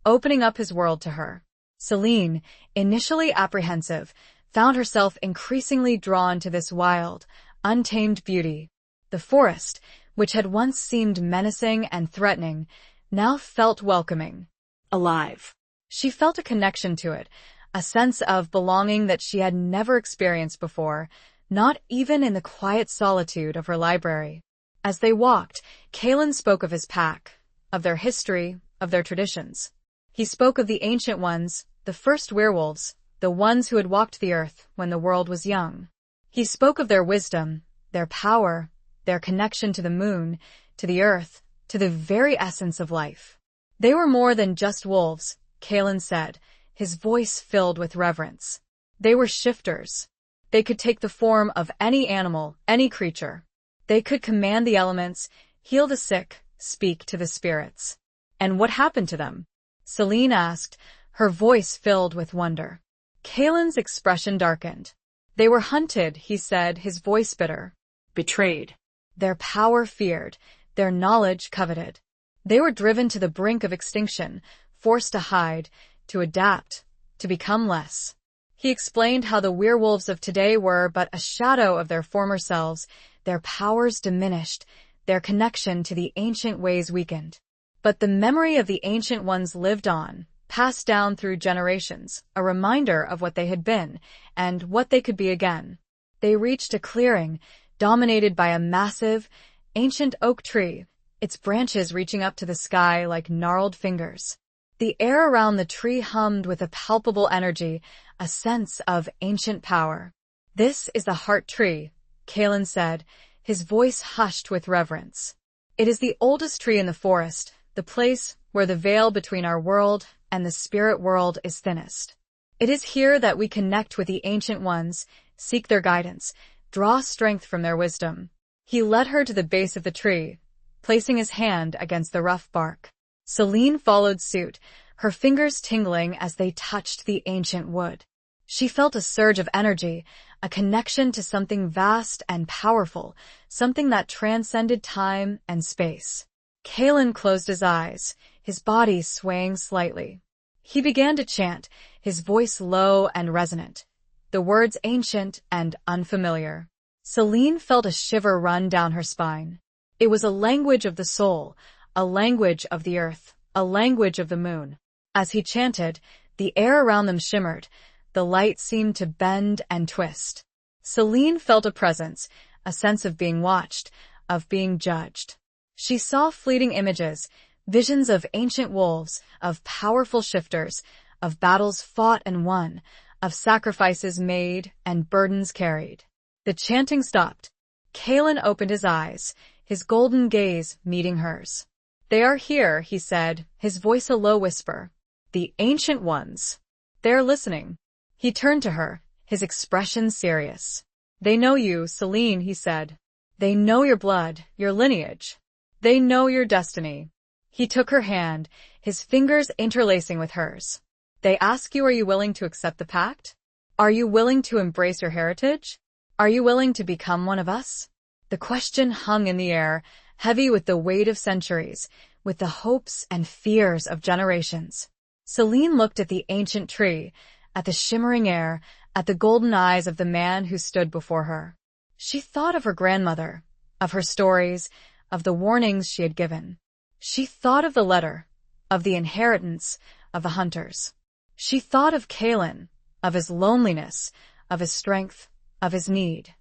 opening up his world to her. Celine, initially apprehensive, found herself increasingly drawn to this wild, untamed beauty. The forest, which had once seemed menacing and threatening, now felt welcoming, Alive. She felt a connection to it, a sense of belonging that she had never experienced before, not even in the quiet solitude of her library. As they walked, Kalen spoke of his pack, of their history, of their traditions. He spoke of the ancient ones, the first werewolves, the ones who had walked the earth when the world was young. He spoke of their wisdom, their power, their connection to the moon, to the earth, to the very essence of life. They were more than just wolves, Kalen said, his voice filled with reverence. They were shifters. They could take the form of any animal, any creature. They could command the elements, heal the sick, speak to the spirits. And what happened to them? Celine asked, her voice filled with wonder. Kalen's expression darkened. They were hunted, he said, his voice bitter. Betrayed. Their power feared, their knowledge coveted. They were driven to the brink of extinction, forced to hide, to adapt, to become less. He explained how the werewolves of today were but a shadow of their former selves, their powers diminished, their connection to the ancient ways weakened. But the memory of the ancient ones lived on, passed down through generations, a reminder of what they had been, and what they could be again. They reached a clearing, dominated by a massive, ancient oak tree, its branches reaching up to the sky like gnarled fingers. The air around the tree hummed with a palpable energy, a sense of ancient power. "This is the heart tree," Kalen said, his voice hushed with reverence. "It is the oldest tree in the forest, the place where the veil between our world and the spirit world is thinnest. It is here that we connect with the ancient ones, seek their guidance, draw strength from their wisdom." He led her to the base of the tree, placing his hand against the rough bark. Celine followed suit, her fingers tingling as they touched the ancient wood. She felt a surge of energy, a connection to something vast and powerful, something that transcended time and space. Kalen closed his eyes, his body swaying slightly. He began to chant, his voice low and resonant, the words ancient and unfamiliar. Celine felt a shiver run down her spine. It was a language of the soul, a language of the earth, a language of the moon. As he chanted, the air around them shimmered, the light seemed to bend and twist. Celine felt a presence, a sense of being watched, of being judged. She saw fleeting images, visions of ancient wolves, of powerful shifters, of battles fought and won, of sacrifices made and burdens carried. The chanting stopped. Kalen opened his eyes, his golden gaze meeting hers. "They are here," he said, his voice a low whisper. "The ancient ones. They're listening." He turned to her, his expression serious. "They know you, Celine," he said. "They know your blood, your lineage. They know your destiny." He took her hand, his fingers interlacing with hers. "They ask you, are you willing to accept the pact? Are you willing to embrace your heritage? Are you willing to become one of us?" The question hung in the air, heavy with the weight of centuries, with the hopes and fears of generations. Celine looked at the ancient tree, at the shimmering air, at the golden eyes of the man who stood before her. She thought of her grandmother, of her stories, of the warnings she had given. She thought of the letter, of the inheritance, of the hunters. She thought of Kalen, of his loneliness, of his strength, of his need.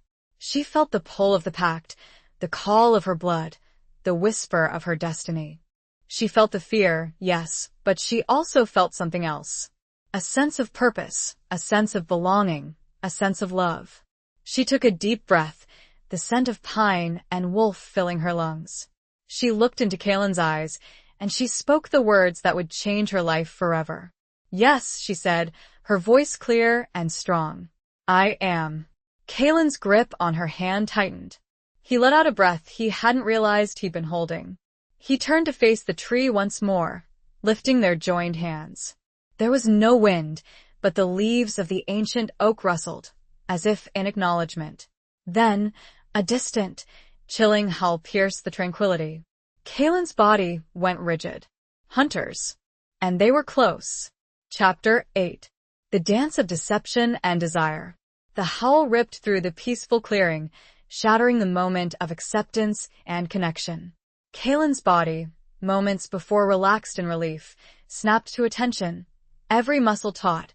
She felt the pull of the pact, the call of her blood, the whisper of her destiny. She felt the fear, yes, but she also felt something else. A sense of purpose, a sense of belonging, a sense of love. She took a deep breath, the scent of pine and wolf filling her lungs. She looked into Kalen's eyes, and she spoke the words that would change her life forever. Yes, she said, her voice clear and strong. I am. Kalen's grip on her hand tightened. He let out a breath he hadn't realized he'd been holding. He turned to face the tree once more, lifting their joined hands. There was no wind, but the leaves of the ancient oak rustled, as if in acknowledgement. Then, a distant, chilling howl pierced the tranquility. Kalen's body went rigid. Hunters. And they were close. Chapter 8. The Dance of Deception and Desire. The howl ripped through the peaceful clearing, shattering the moment of acceptance and connection. Kalen's body, moments before relaxed in relief, snapped to attention, every muscle taut,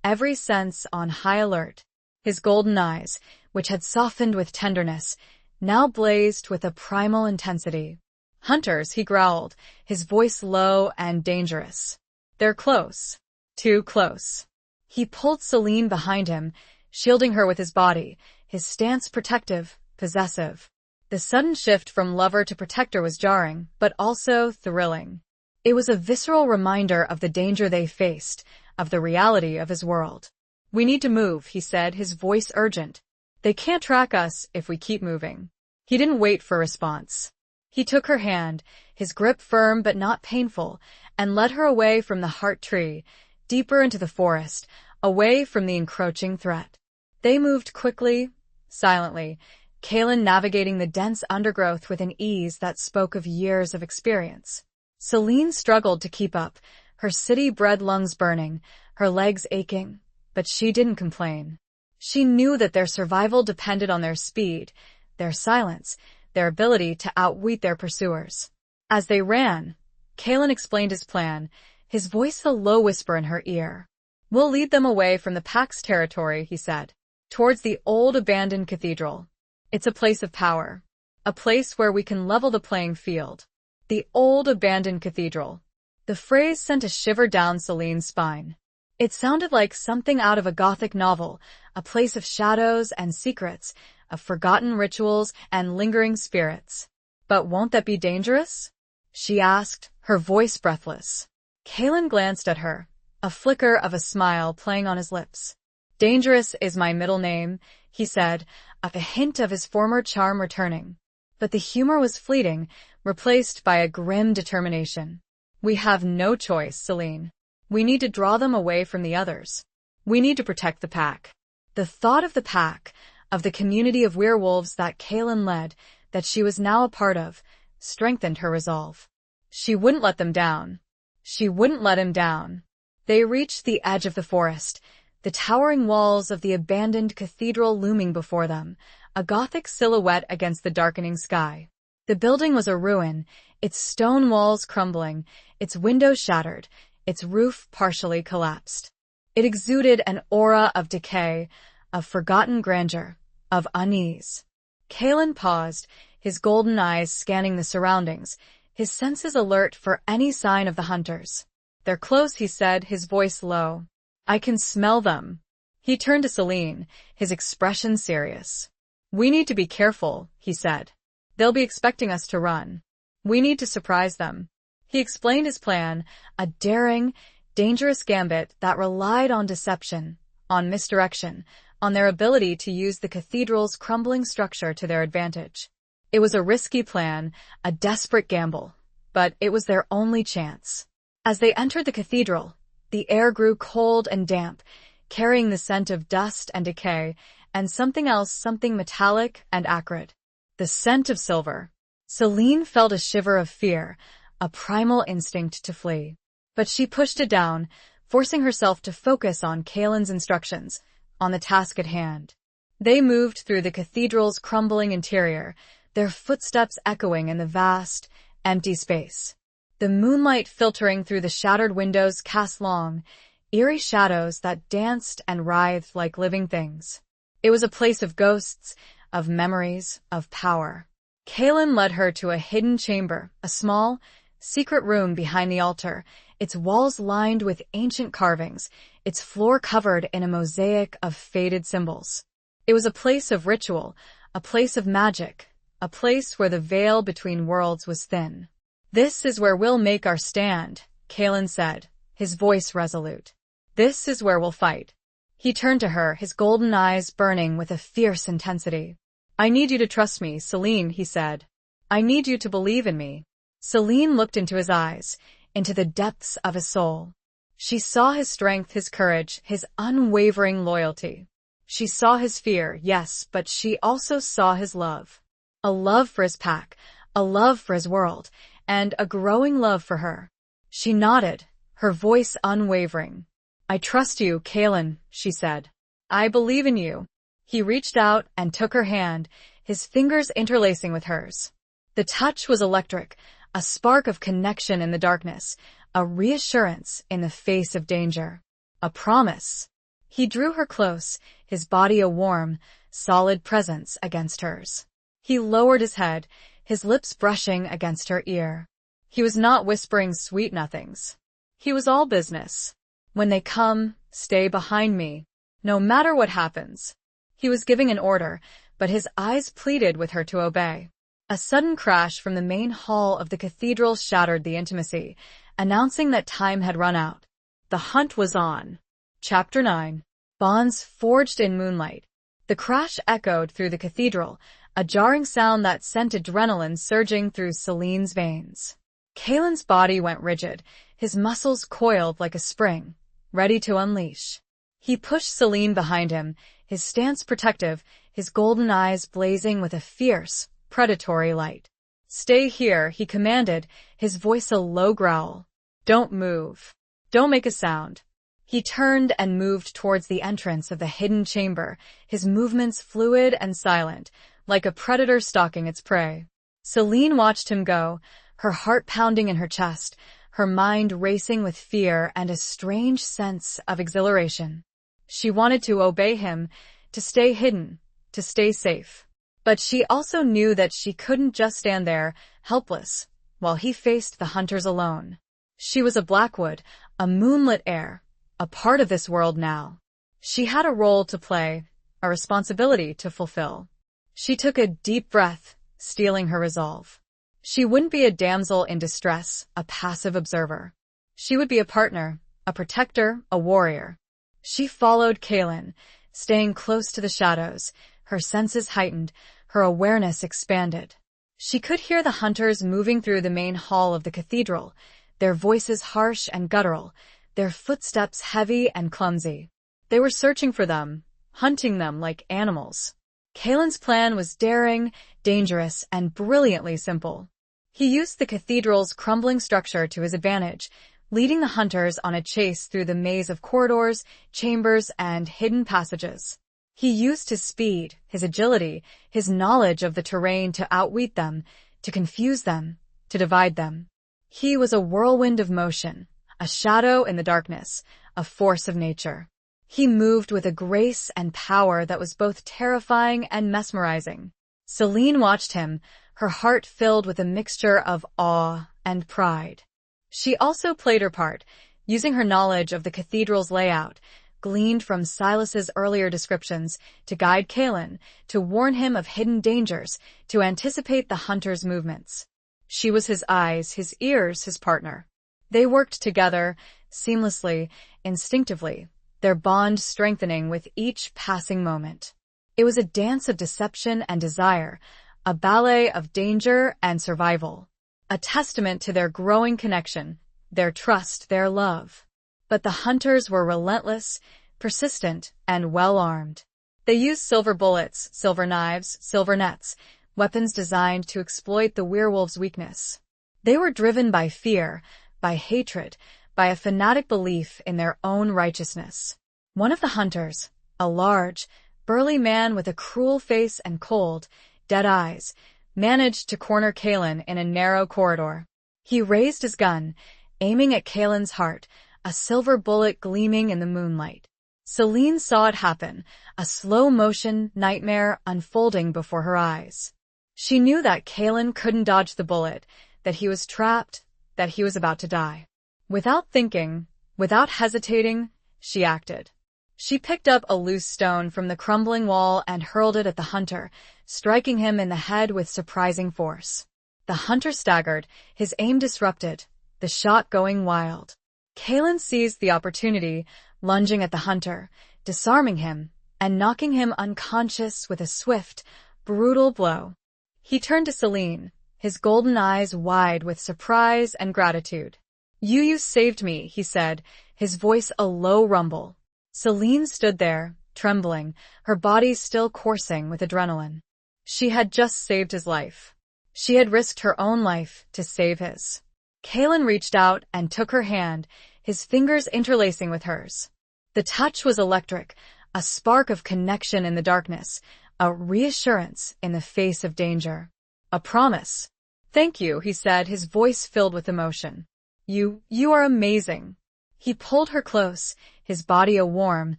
every sense on high alert. His golden eyes, which had softened with tenderness, now blazed with a primal intensity. Hunters, he growled, his voice low and dangerous. They're close. Too close. He pulled Celine behind him, shielding her with his body, his stance protective, possessive. The sudden shift from lover to protector was jarring, but also thrilling. It was a visceral reminder of the danger they faced, of the reality of his world. We need to move, he said, his voice urgent. They can't track us if we keep moving. He didn't wait for a response. He took her hand, his grip firm but not painful, and led her away from the heart tree, deeper into the forest, away from the encroaching threat. They moved quickly, silently, Kalen navigating the dense undergrowth with an ease that spoke of years of experience. Celine struggled to keep up, her city-bred lungs burning, her legs aching, but she didn't complain. She knew that their survival depended on their speed, their silence, their ability to outwit their pursuers. As they ran, Kalen explained his plan, his voice a low whisper in her ear. We'll lead them away from the Pax territory, he said, towards the old abandoned cathedral. It's a place of power, a place where we can level the playing field. The old abandoned cathedral. The phrase sent a shiver down Celine's spine. It sounded like something out of a Gothic novel, a place of shadows and secrets, of forgotten rituals and lingering spirits. But won't that be dangerous? She asked, her voice breathless. Kalen glanced at her, a flicker of a smile playing on his lips. Dangerous is my middle name, he said, a hint of his former charm returning. But the humor was fleeting, replaced by a grim determination. We have no choice, Celine. We need to draw them away from the others. We need to protect the pack. The thought of the pack, of the community of werewolves that Kalen led, that she was now a part of, strengthened her resolve. She wouldn't let them down. She wouldn't let him down. They reached the edge of the forest, the towering walls of the abandoned cathedral looming before them, a Gothic silhouette against the darkening sky. The building was a ruin, its stone walls crumbling, its windows shattered, its roof partially collapsed. It exuded an aura of decay, of forgotten grandeur, of unease. Kalen paused, his golden eyes scanning the surroundings, his senses alert for any sign of the hunters. They're close, he said, his voice low. I can smell them. He turned to Celine, his expression serious. We need to be careful, he said. They'll be expecting us to run. We need to surprise them. He explained his plan, a daring, dangerous gambit that relied on deception, on misdirection, on their ability to use the cathedral's crumbling structure to their advantage. It was a risky plan, a desperate gamble, but it was their only chance. As they entered the cathedral, the air grew cold and damp, carrying the scent of dust and decay, and something else, something metallic and acrid. the scent of silver. Celine felt a shiver of fear, a primal instinct to flee. But she pushed it down, forcing herself to focus on Kaelin's instructions, on the task at hand. They moved through the cathedral's crumbling interior, their footsteps echoing in the vast, empty space. The moonlight filtering through the shattered windows cast long, eerie shadows that danced and writhed like living things. It was a place of ghosts, of memories, of power. Kaelin led her to a hidden chamber, a small, secret room behind the altar, its walls lined with ancient carvings, its floor covered in a mosaic of faded symbols. It was a place of ritual, a place of magic, a place where the veil between worlds was thin. "This is where we'll make our stand," Kaelin said, his voice resolute. "This is where we'll fight." He turned to her, his golden eyes burning with a fierce intensity. "I need you to trust me, Celine," he said. "I need you to believe in me." Celine looked into his eyes, into the depths of his soul. She saw his strength, his courage, his unwavering loyalty. She saw his fear, yes, but she also saw his love. A love for his pack, a love for his world, and a growing love for her. She nodded, her voice unwavering. "I trust you, Kaelin," she said. "I believe in you." He reached out and took her hand, his fingers interlacing with hers. The touch was electric, a spark of connection in the darkness, a reassurance in the face of danger, a promise. He drew her close, his body a warm, solid presence against hers. He lowered his head, his lips brushing against her ear. He was not whispering sweet nothings. He was all business. "When they come, stay behind me, no matter what happens." He was giving an order, but his eyes pleaded with her to obey. A sudden crash from the main hall of the cathedral shattered the intimacy, announcing that time had run out. The hunt was on. Chapter 9. Bonds forged in moonlight. The crash echoed through the cathedral, a jarring sound that sent adrenaline surging through Celine's veins. Kaelin's body went rigid, his muscles coiled like a spring, ready to unleash. He pushed Celine behind him, his stance protective, his golden eyes blazing with a fierce, predatory light. "Stay here," he commanded, his voice a low growl. "Don't move. Don't make a sound." He turned and moved towards the entrance of the hidden chamber, his movements fluid and silent, like a predator stalking its prey. Celine watched him go, her heart pounding in her chest, her mind racing with fear and a strange sense of exhilaration. She wanted to obey him, to stay hidden, to stay safe. But she also knew that she couldn't just stand there, helpless, while he faced the hunters alone. She was a Blackwood, a moonlit heir, a part of this world now. She had a role to play, a responsibility to fulfill. She took a deep breath, steeling her resolve. She wouldn't be a damsel in distress, a passive observer. She would be a partner, a protector, a warrior. She followed Kaelin, staying close to the shadows, her senses heightened, her awareness expanded. She could hear the hunters moving through the main hall of the cathedral, their voices harsh and guttural, their footsteps heavy and clumsy. They were searching for them, hunting them like animals. Kaelin's plan was daring, dangerous, and brilliantly simple. He used the cathedral's crumbling structure to his advantage, leading the hunters on a chase through the maze of corridors, chambers, and hidden passages. He used his speed, his agility, his knowledge of the terrain to outwit them, to confuse them, to divide them. He was a whirlwind of motion, a shadow in the darkness, a force of nature. He moved with a grace and power that was both terrifying and mesmerizing. Celine watched him, her heart filled with a mixture of awe and pride. She also played her part, using her knowledge of the cathedral's layout, gleaned from Silas's earlier descriptions, to guide Kaelin, to warn him of hidden dangers, to anticipate the hunter's movements. She was his eyes, his ears, his partner. They worked together, seamlessly, instinctively, their bond strengthening with each passing moment. It was a dance of deception and desire, a ballet of danger and survival, a testament to their growing connection, their trust, their love. But the hunters were relentless, persistent, and well-armed. They used silver bullets, silver knives, silver nets, weapons designed to exploit the werewolf's weakness. They were driven by fear, by hatred, by a fanatic belief in their own righteousness. One of the hunters, a large, burly man with a cruel face and cold, dead eyes, managed to corner Kalen in a narrow corridor. He raised his gun, aiming at Kalen's heart, a silver bullet gleaming in the moonlight. Celine saw it happen, a slow-motion nightmare unfolding before her eyes. She knew that Kalen couldn't dodge the bullet, that he was trapped, that he was about to die. Without thinking, without hesitating, she acted. She picked up a loose stone from the crumbling wall and hurled it at the hunter, striking him in the head with surprising force. The hunter staggered, his aim disrupted, the shot going wild. Kalen seized the opportunity, lunging at the hunter, disarming him, and knocking him unconscious with a swift, brutal blow. He turned to Celine, his golden eyes wide with surprise and gratitude. You saved me, he said, his voice a low rumble. Celine stood there, trembling, her body still coursing with adrenaline. She had just saved his life. She had risked her own life to save his. Kalen reached out and took her hand, his fingers interlacing with hers. The touch was electric, a spark of connection in the darkness, a reassurance in the face of danger. A promise. Thank you, he said, his voice filled with emotion. You are amazing. He pulled her close, his body a warm,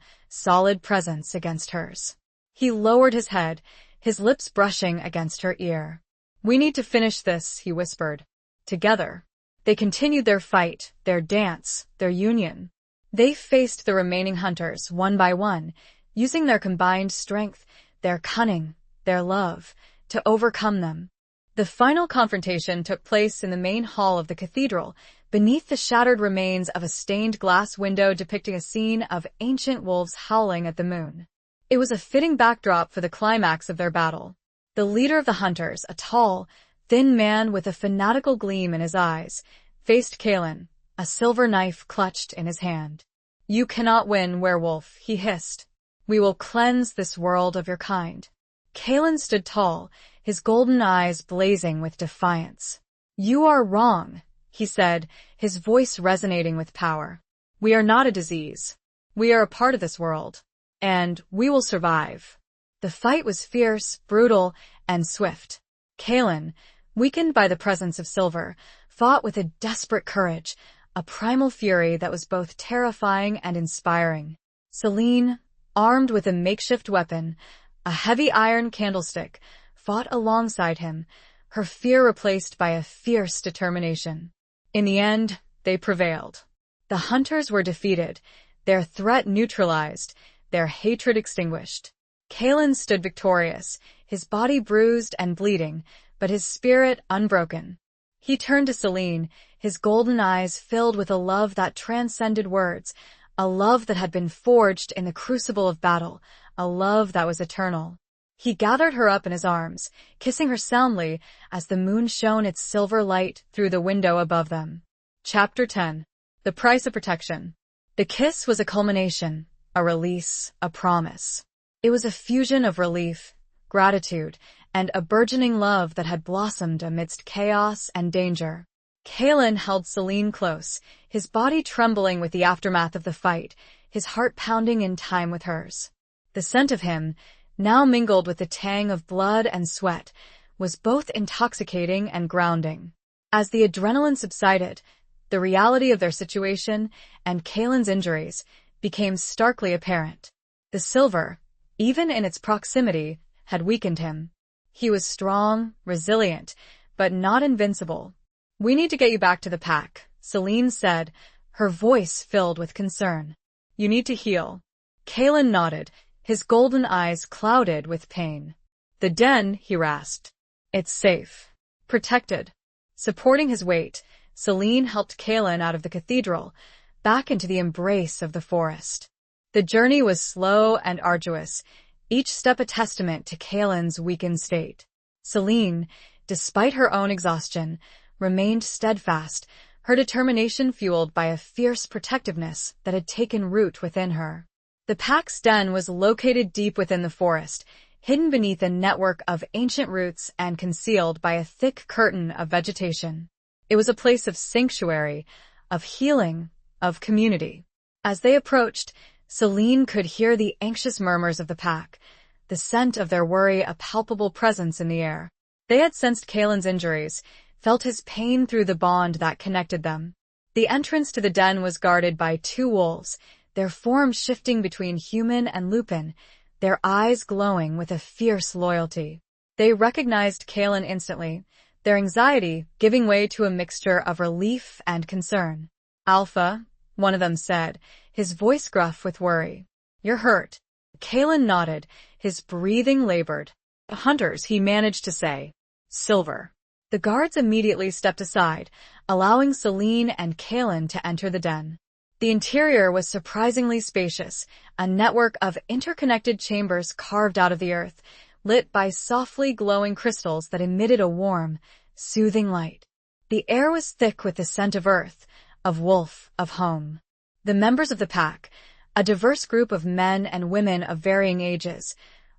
solid presence against hers. He lowered his head, his lips brushing against her ear. We need to finish this, he whispered. Together. They continued their fight, their dance, their union. They faced the remaining hunters one by one, using their combined strength, their cunning, their love, to overcome them. The final confrontation took place in the main hall of the cathedral, beneath the shattered remains of a stained glass window depicting a scene of ancient wolves howling at the moon. It was a fitting backdrop for the climax of their battle. The leader of the hunters, a tall, thin man with a fanatical gleam in his eyes, faced Kalen, a silver knife clutched in his hand. You cannot win, werewolf, he hissed. We will cleanse this world of your kind. Kalen stood tall, his golden eyes blazing with defiance. You are wrong, he said, his voice resonating with power. We are not a disease. We are a part of this world. And we will survive. The fight was fierce, brutal, and swift. Kalen, weakened by the presence of Silver, fought with a desperate courage, a primal fury that was both terrifying and inspiring. Celine, armed with a makeshift weapon, a heavy iron candlestick, fought alongside him, her fear replaced by a fierce determination. In the end, they prevailed. The hunters were defeated, their threat neutralized, their hatred extinguished. Kalen stood victorious, his body bruised and bleeding, but his spirit unbroken. He turned to Celine, his golden eyes filled with a love that transcended words, a love that had been forged in the crucible of battle, a love that was eternal. He gathered her up in his arms, kissing her soundly as the moon shone its silver light through the window above them. Chapter 10. The Price of Protection. The kiss was a culmination, a release, a promise. It was a fusion of relief, gratitude, and a burgeoning love that had blossomed amidst chaos and danger. Kalen held Celine close, his body trembling with the aftermath of the fight, his heart pounding in time with hers. The scent of him, now mingled with the tang of blood and sweat, was both intoxicating and grounding. As the adrenaline subsided, the reality of their situation and Kalen's injuries became starkly apparent. The silver, even in its proximity, had weakened him. He was strong, resilient, but not invincible. We need to get you back to the pack, Celine said, her voice filled with concern. You need to heal. Kalen nodded, his golden eyes clouded with pain. The den, he rasped. It's safe. Protected. Supporting his weight, Celine helped Kalen out of the cathedral, back into the embrace of the forest. The journey was slow and arduous, each step a testament to Kalen's weakened state. Celine, despite her own exhaustion, remained steadfast, her determination fueled by a fierce protectiveness that had taken root within her. The pack's den was located deep within the forest, hidden beneath a network of ancient roots and concealed by a thick curtain of vegetation. It was a place of sanctuary, of healing, of community. As they approached, Celine could hear the anxious murmurs of the pack, the scent of their worry a palpable presence in the air. They had sensed Kalen's injuries, felt his pain through the bond that connected them. The entrance to the den was guarded by 2 wolves, their forms shifting between human and lupin, their eyes glowing with a fierce loyalty. They recognized Kalen instantly, their anxiety giving way to a mixture of relief and concern. "Alpha," one of them said, his voice gruff with worry. "You're hurt." Kalen nodded, his breathing labored. "Hunters," he managed to say. "Silver." The guards immediately stepped aside, allowing Celine and Kalen to enter the den. The interior was surprisingly spacious, a network of interconnected chambers carved out of the earth, lit by softly glowing crystals that emitted a warm, soothing light. The air was thick with the scent of earth, of wolf, of home. The members of the pack, a diverse group of men and women of varying ages,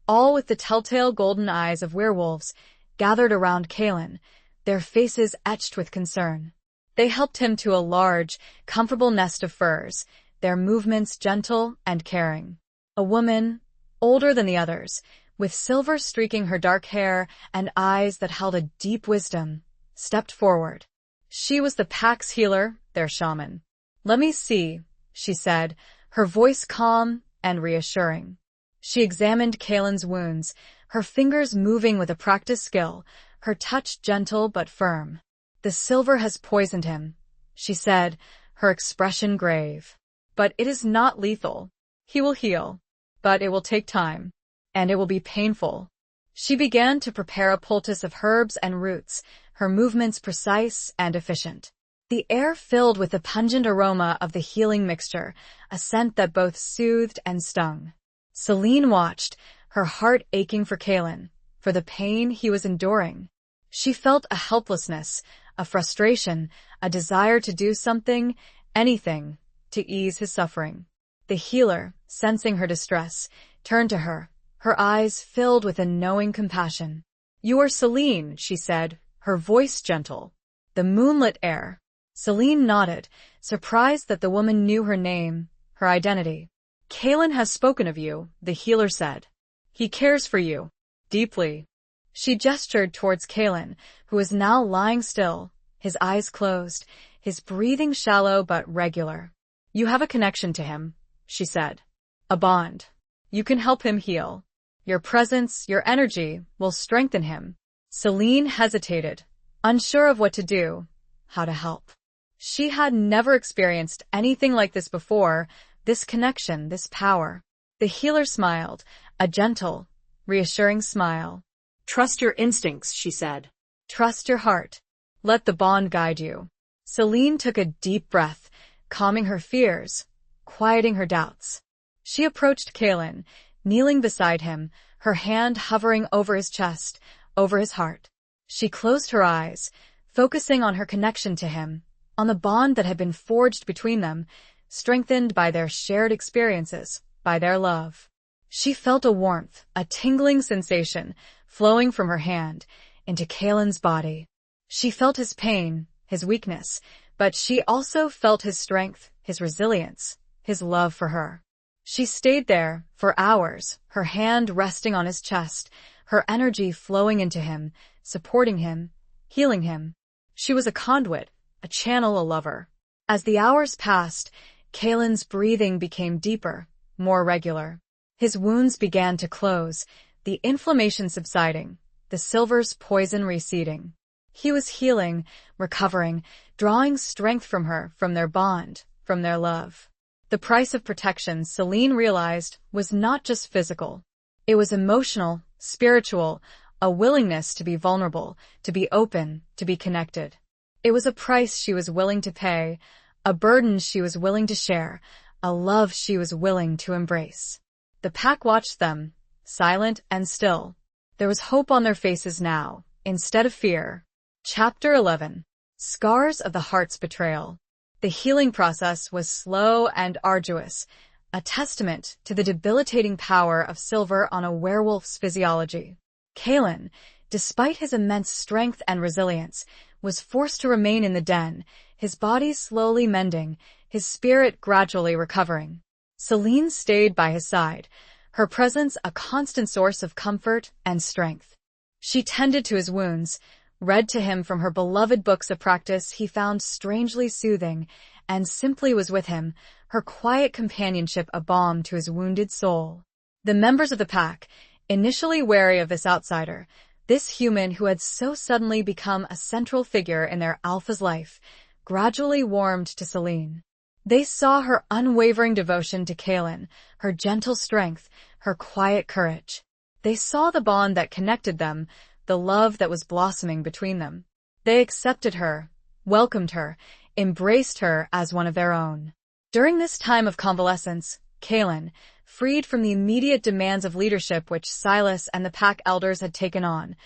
all with the telltale golden eyes of werewolves, gathered around Kalen, their faces etched with concern. They helped him to a large, comfortable nest of furs, their movements gentle and caring. A woman, older than the others, with silver streaking her dark hair and eyes that held a deep wisdom, stepped forward. She was the pack's healer, their shaman. "Let me see," she said, her voice calm and reassuring. She examined Kalen's wounds, her fingers moving with a practiced skill, her touch gentle but firm. "The silver has poisoned him," she said, her expression grave. "But it is not lethal. He will heal. But it will take time. And it will be painful." She began to prepare a poultice of herbs and roots, her movements precise and efficient. The air filled with the pungent aroma of the healing mixture, a scent that both soothed and stung. Celine watched, her heart aching for Kalen, for the pain he was enduring. She felt a helplessness, a frustration, a desire to do something, anything, to ease his suffering. The healer, sensing her distress, turned to her, her eyes filled with a knowing compassion. "You are Celine," she said, her voice gentle. "The moonlit air." Celine nodded, surprised that the woman knew her name, her identity. "Kalen has spoken of you," the healer said. "He cares for you. Deeply." She gestured towards Kalen, who was now lying still, his eyes closed, his breathing shallow but regular. "You have a connection to him," she said. "A bond. You can help him heal. Your presence, your energy, will strengthen him." Celine hesitated, unsure of what to do, how to help. She had never experienced anything like this before, this connection, this power. The healer smiled, a gentle, reassuring smile. "Trust your instincts," she said. "Trust your heart. Let the bond guide you." Celine took a deep breath, calming her fears, quieting her doubts. She approached Kalen, kneeling beside him, her hand hovering over his chest, over his heart. She closed her eyes, focusing on her connection to him, on the bond that had been forged between them, strengthened by their shared experiences, by their love. She felt a warmth, a tingling sensation, flowing from her hand into Kalen's body. She felt his pain, his weakness, but she also felt his strength, his resilience, his love for her. She stayed there for hours, her hand resting on his chest, her energy flowing into him, supporting him, healing him. She was a conduit, a channel, a lover. As the hours passed, Kalen's breathing became deeper, more regular. His wounds began to close, the inflammation subsiding, the silver's poison receding. He was healing, recovering, drawing strength from her, from their bond, from their love. The price of protection, Celine realized, was not just physical. It was emotional, spiritual, a willingness to be vulnerable, to be open, to be connected. It was a price she was willing to pay, a burden she was willing to share, a love she was willing to embrace. The pack watched them, silent and still. There was hope on their faces now, instead of fear. Chapter 11. Scars of the Heart's Betrayal. The healing process was slow and arduous, a testament to the debilitating power of silver on a werewolf's physiology. Kalen, despite his immense strength and resilience, was forced to remain in the den, his body slowly mending, his spirit gradually recovering. Celine stayed by his side, her presence a constant source of comfort and strength. She tended to his wounds, read to him from her beloved books of practice he found strangely soothing, and simply was with him, her quiet companionship a balm to his wounded soul. The members of the pack, initially wary of this outsider, this human who had so suddenly become a central figure in their alpha's life, gradually warmed to Celine. They saw her unwavering devotion to Kalen, her gentle strength, her quiet courage. They saw the bond that connected them, the love that was blossoming between them. They accepted her, welcomed her, embraced her as one of their own. During this time of convalescence, Kalen, freed from the immediate demands of leadership which Silas and the pack elders had taken on,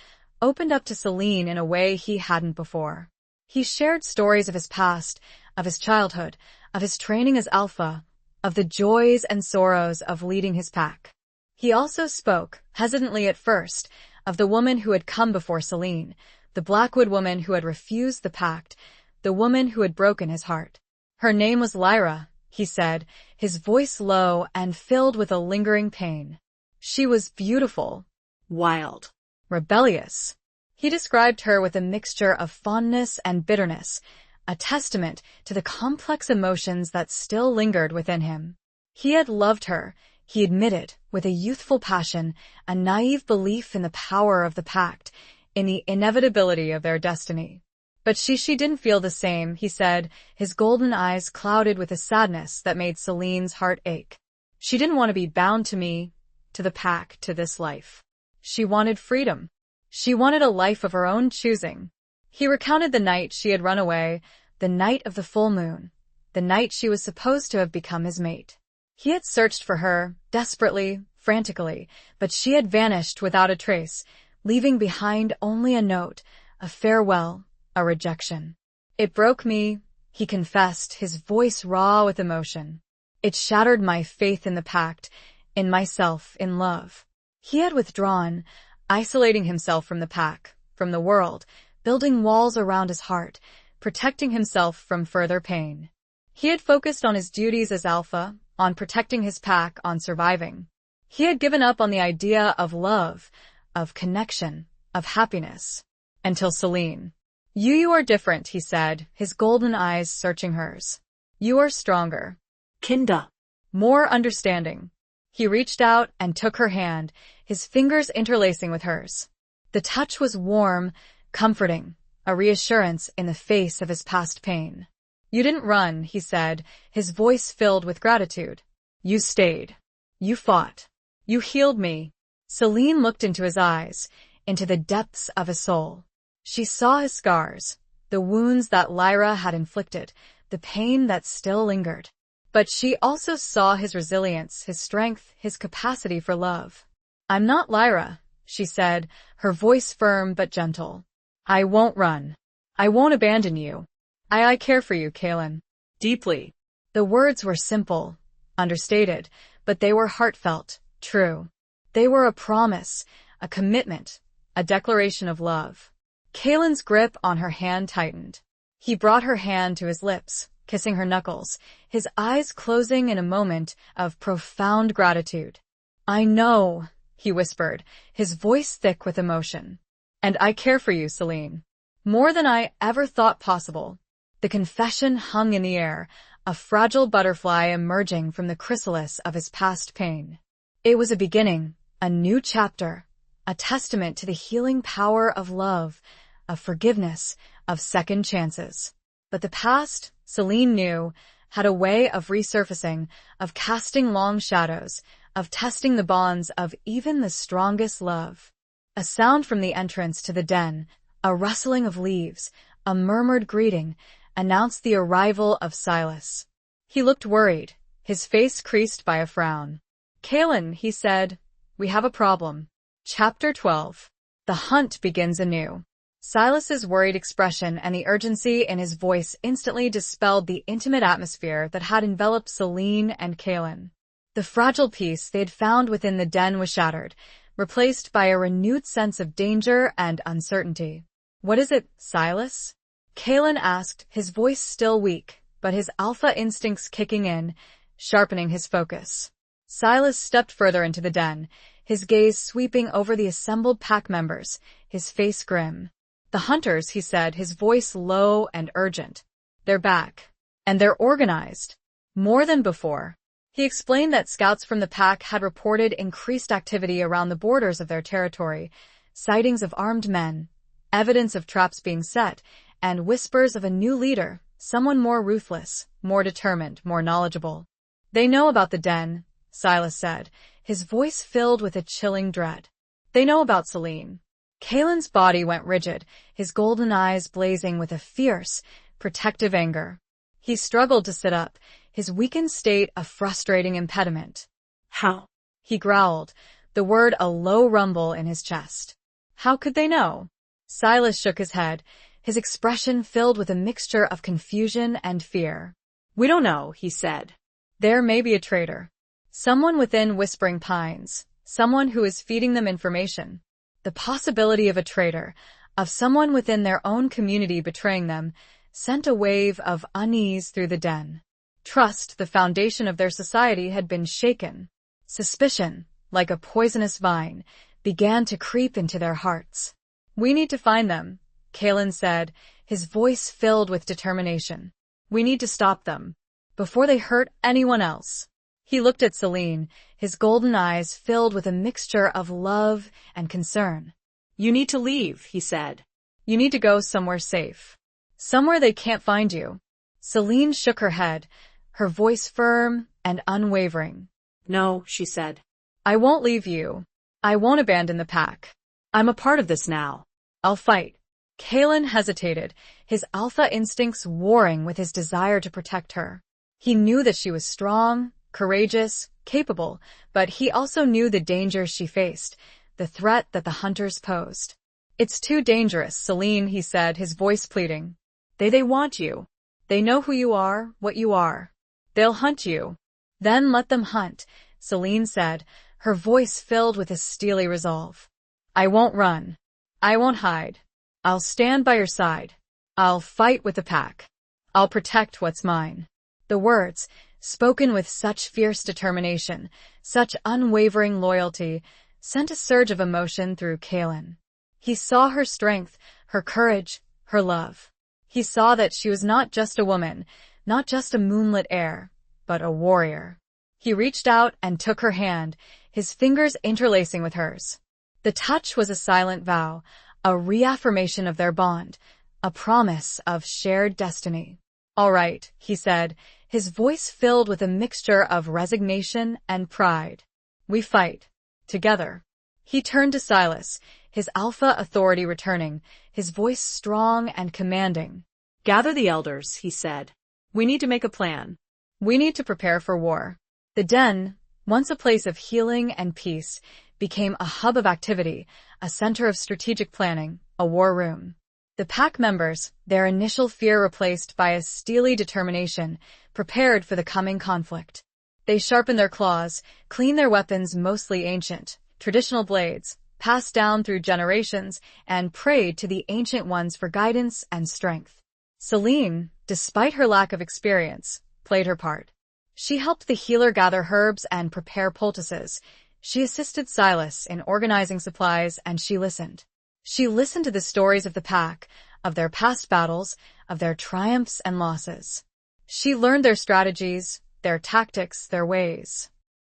opened up to Celine in a way he hadn't before. He shared stories of his past, of his childhood, of his training as alpha, of the joys and sorrows of leading his pack. He also spoke, hesitantly at first, of the woman who had come before Celine, the Blackwood woman who had refused the pact, the woman who had broken his heart. Her name was Lyra, he said, his voice low and filled with a lingering pain. She was beautiful, Wild. rebellious. He described her with a mixture of fondness and bitterness, a testament to the complex emotions that still lingered within him. He had loved her, he admitted, with a youthful passion, a naive belief in the power of the pact, in the inevitability of their destiny. But she didn't feel the same, he said, his golden eyes clouded with a sadness that made Celine's heart ache. She didn't want to be bound to me, to the pack, to this life. She wanted freedom. She wanted a life of her own choosing. He recounted the night she had run away, the night of the full moon, the night she was supposed to have become his mate. He had searched for her, desperately, frantically, but she had vanished without a trace, leaving behind only a note, a farewell, a rejection. It broke me, he confessed, his voice raw with emotion. It shattered my faith in the pact, in myself, in love. He had withdrawn, isolating himself from the pack, from the world, building walls around his heart, protecting himself from further pain. He had focused on his duties as alpha, on protecting his pack, on surviving. He had given up on the idea of love, of connection, of happiness. Until Celine. You are different, he said, his golden eyes searching hers. You are stronger. Kinda. More understanding. He reached out and took her hand, his fingers interlacing with hers. The touch was warm, comforting, a reassurance in the face of his past pain. You didn't run, he said, his voice filled with gratitude. You stayed. You fought. You healed me. Celine looked into his eyes, into the depths of his soul. She saw his scars, the wounds that Lyra had inflicted, the pain that still lingered. But she also saw his resilience, his strength, his capacity for love. I'm not Lyra, she said, her voice firm but gentle. I won't run. I won't abandon you. I care for you, Kalen. Deeply. The words were simple, understated, but they were heartfelt, true. They were a promise, a commitment, a declaration of love. Kalen's grip on her hand tightened. He brought her hand to his lips, kissing her knuckles, his eyes closing in a moment of profound gratitude. I know, he whispered, his voice thick with emotion. And I care for you, Celine. More than I ever thought possible. The confession hung in the air, a fragile butterfly emerging from the chrysalis of his past pain. It was a beginning, a new chapter, a testament to the healing power of love, of forgiveness, of second chances. But the past, Celine knew, had a way of resurfacing, of casting long shadows, of testing the bonds of even the strongest love. A sound from the entrance to the den, a rustling of leaves, a murmured greeting, announced the arrival of Silas. He looked worried, his face creased by a frown. Kalen, he said, we have a problem. Chapter 12. The hunt begins anew. Silas's worried expression and the urgency in his voice instantly dispelled the intimate atmosphere that had enveloped Celine and Kalen. The fragile peace they had found within the den was shattered, replaced by a renewed sense of danger and uncertainty. "What is it, Silas?" Kalen asked, his voice still weak, but his alpha instincts kicking in, sharpening his focus. Silas stepped further into the den, his gaze sweeping over the assembled pack members, his face grim. "The hunters," he said, his voice low and urgent. "They're back. And they're organized. More than before." He explained that scouts from the pack had reported increased activity around the borders of their territory, sightings of armed men, evidence of traps being set, and whispers of a new leader, someone more ruthless, more determined, more knowledgeable. "They know about the den," Silas said, his voice filled with a chilling dread. "They know about Celine." Kalen's body went rigid, his golden eyes blazing with a fierce, protective anger. He struggled to sit up, his weakened state a frustrating impediment. "How?" he growled, the word a low rumble in his chest. "How could they know?" Silas shook his head, his expression filled with a mixture of confusion and fear. "We don't know," he said. "There may be a traitor. Someone within Whispering Pines, someone who is feeding them information." The possibility of a traitor, of someone within their own community betraying them, sent a wave of unease through the den. Trust, the foundation of their society, had been shaken. Suspicion, like a poisonous vine, began to creep into their hearts. "We need to find them," Kalen said, his voice filled with determination. "We need to stop them, before they hurt anyone else." He looked at Celine, his golden eyes filled with a mixture of love and concern. "You need to leave," he said. "You need to go somewhere safe. Somewhere they can't find you." Celine shook her head, her voice firm and unwavering. "No," she said. "I won't leave you. I won't abandon the pack. I'm a part of this now. I'll fight." Kalen hesitated, his alpha instincts warring with his desire to protect her. He knew that she was strong, courageous, capable, but he also knew the dangers she faced, the threat that the hunters posed. "It's too dangerous, Celine," he said, his voice pleading. They want you. They know who you are, what you are. They'll hunt you." "Then let them hunt," Celine said, her voice filled with a steely resolve. "I won't run. I won't hide. I'll stand by your side. I'll fight with the pack. I'll protect what's mine." The words, spoken with such fierce determination, such unwavering loyalty, sent a surge of emotion through Kalen. He saw her strength, her courage, her love. He saw that she was not just a woman, not just a moonlit heir, but a warrior. He reached out and took her hand, his fingers interlacing with hers. The touch was a silent vow, a reaffirmation of their bond, a promise of shared destiny. "All right," he said, his voice filled with a mixture of resignation and pride. "We fight. Together." He turned to Silas, his alpha authority returning, his voice strong and commanding. "Gather the elders," he said. "We need to make a plan. We need to prepare for war." The den, once a place of healing and peace, became a hub of activity, a center of strategic planning, a war room. The pack members, their initial fear replaced by a steely determination, prepared for the coming conflict. They sharpened their claws, cleaned their weapons, mostly ancient, traditional blades, passed down through generations, and prayed to the Ancient Ones for guidance and strength. Celine, despite her lack of experience, played her part. She helped the healer gather herbs and prepare poultices. She assisted Silas in organizing supplies, and she listened. She listened to the stories of the pack, of their past battles, of their triumphs and losses. She learned their strategies, their tactics, their ways.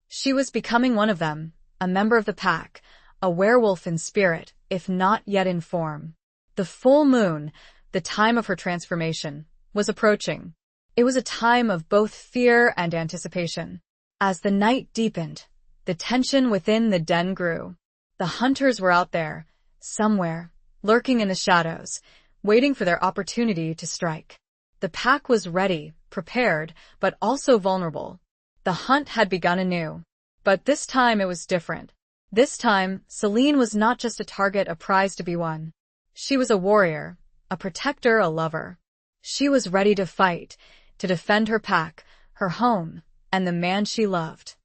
She was becoming one of them, a member of the pack, a werewolf in spirit, if not yet in form. The full moon, the time of her transformation, was approaching. It was a time of both fear and anticipation. As the night deepened, the tension within the den grew. The hunters were out there, somewhere, lurking in the shadows, waiting for their opportunity to strike. The pack was ready, prepared, but also vulnerable. The hunt had begun anew. But this time it was different. This time, Celine was not just a target, a prize to be won. She was a warrior, a protector, a lover. She was ready to fight, to defend her pack, her home, and the man she loved.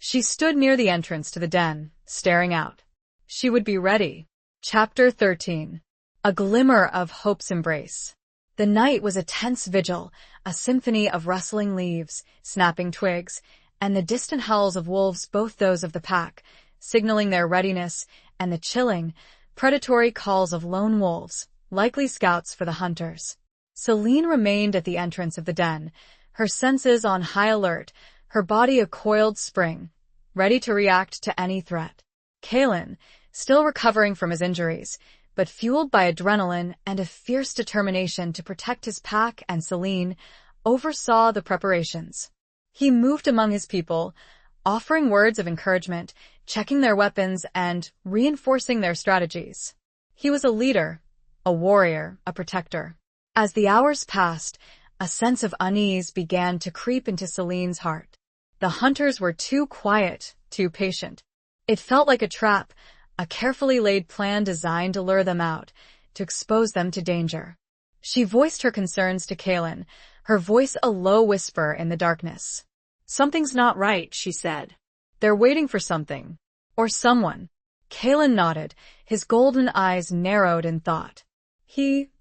She stood near the entrance to the den, staring out. She would be ready. Chapter 13. A glimmer of hope's embrace. The night was a tense vigil, a symphony of rustling leaves, snapping twigs, and the distant howls of wolves, both those of the pack, signaling their readiness, and the chilling, predatory calls of lone wolves, likely scouts for the hunters. Celine remained at the entrance of the den, her senses on high alert, her body a coiled spring, ready to react to any threat. Kalen, still recovering from his injuries, but fueled by adrenaline and a fierce determination to protect his pack and Celine, oversaw the preparations. He moved among his people, offering words of encouragement, checking their weapons, and reinforcing their strategies. He was a leader, a warrior, a protector. As the hours passed, a sense of unease began to creep into Celine's heart. The hunters were too quiet, too patient. It felt like a trap, a carefully laid plan designed to lure them out, to expose them to danger. She voiced her concerns to Kalen, her voice a low whisper in the darkness. "Something's not right," she said. "They're waiting for something. Or someone." Kalen nodded, his golden eyes narrowed in thought. He,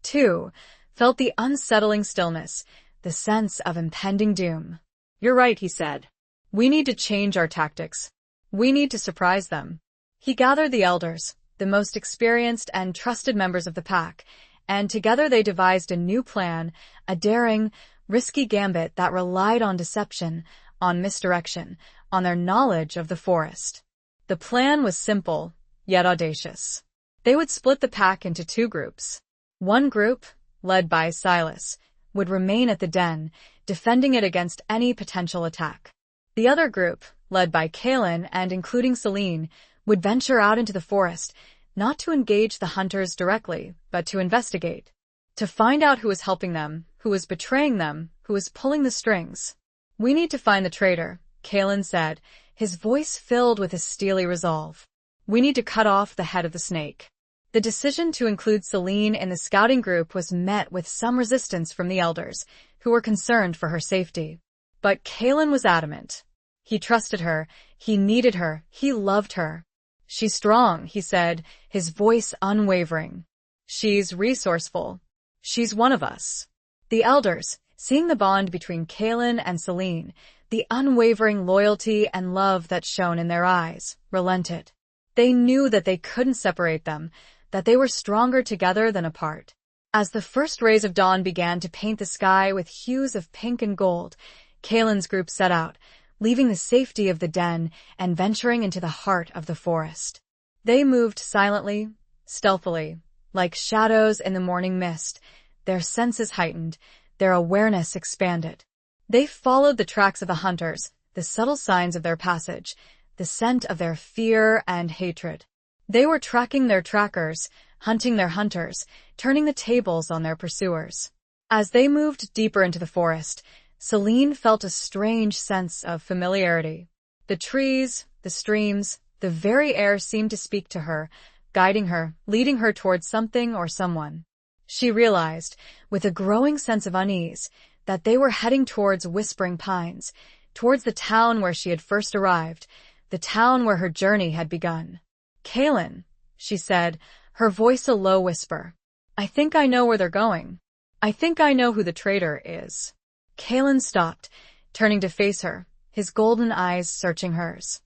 too, felt the unsettling stillness, the sense of impending doom. "You're right," he said. "We need to change our tactics. We need to surprise them." He gathered the elders, the most experienced and trusted members of the pack, and together they devised a new plan, a daring, risky gambit that relied on deception, on misdirection, on their knowledge of the forest. The plan was simple, yet audacious. They would split the pack into two groups. One group, led by Silas, would remain at the den, defending it against any potential attack. The other group, led by Kalen and including Celine, would venture out into the forest, not to engage the hunters directly, but to investigate. To find out who was helping them, who was betraying them, who was pulling the strings. "We need to find the traitor," Kalen said, his voice filled with a steely resolve. "We need to cut off the head of the snake." The decision to include Celine in the scouting group was met with some resistance from the elders, who were concerned for her safety. But Kalen was adamant. He trusted her, he needed her, he loved her. "She's strong," he said, his voice unwavering. "She's resourceful. She's one of us." The elders, seeing the bond between Kalen and Celine, the unwavering loyalty and love that shone in their eyes, relented. They knew that they couldn't separate them, that they were stronger together than apart. As the first rays of dawn began to paint the sky with hues of pink and gold, Kalen's group set out, leaving the safety of the den and venturing into the heart of the forest. They moved silently, stealthily, like shadows in the morning mist, their senses heightened, their awareness expanded. They followed the tracks of the hunters, the subtle signs of their passage, the scent of their fear and hatred. They were tracking their trackers, hunting their hunters, turning the tables on their pursuers. As they moved deeper into the forest, Celine felt a strange sense of familiarity. The trees, the streams, the very air seemed to speak to her, guiding her, leading her towards something or someone. She realized, with a growing sense of unease, that they were heading towards Whispering Pines, towards the town where she had first arrived, the town where her journey had begun. "Kalen," she said, her voice a low whisper. "I think I know where they're going. I think I know who the traitor is." Kalen stopped, turning to face her, his golden eyes searching hers.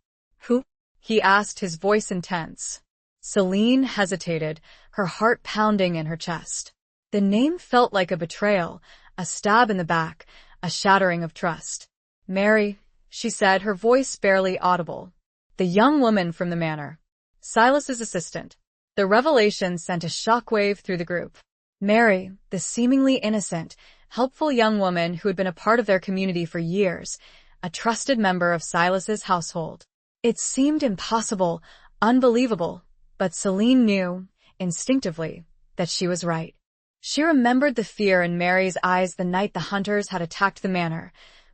"Who?" he asked, his voice intense. Celine hesitated, her heart pounding in her chest. The name felt like a betrayal, a stab in the back, a shattering of trust. "Mary," she said, her voice barely audible. "The young woman from the manor. Silas's assistant." The revelation sent a shockwave through the group. Mary, the seemingly innocent, helpful young woman who had been a part of their community for years, a trusted member of Silas's household. It seemed impossible, unbelievable, but Celine knew, instinctively, that she was right. She remembered the fear in Mary's eyes the night the hunters had attacked the manor,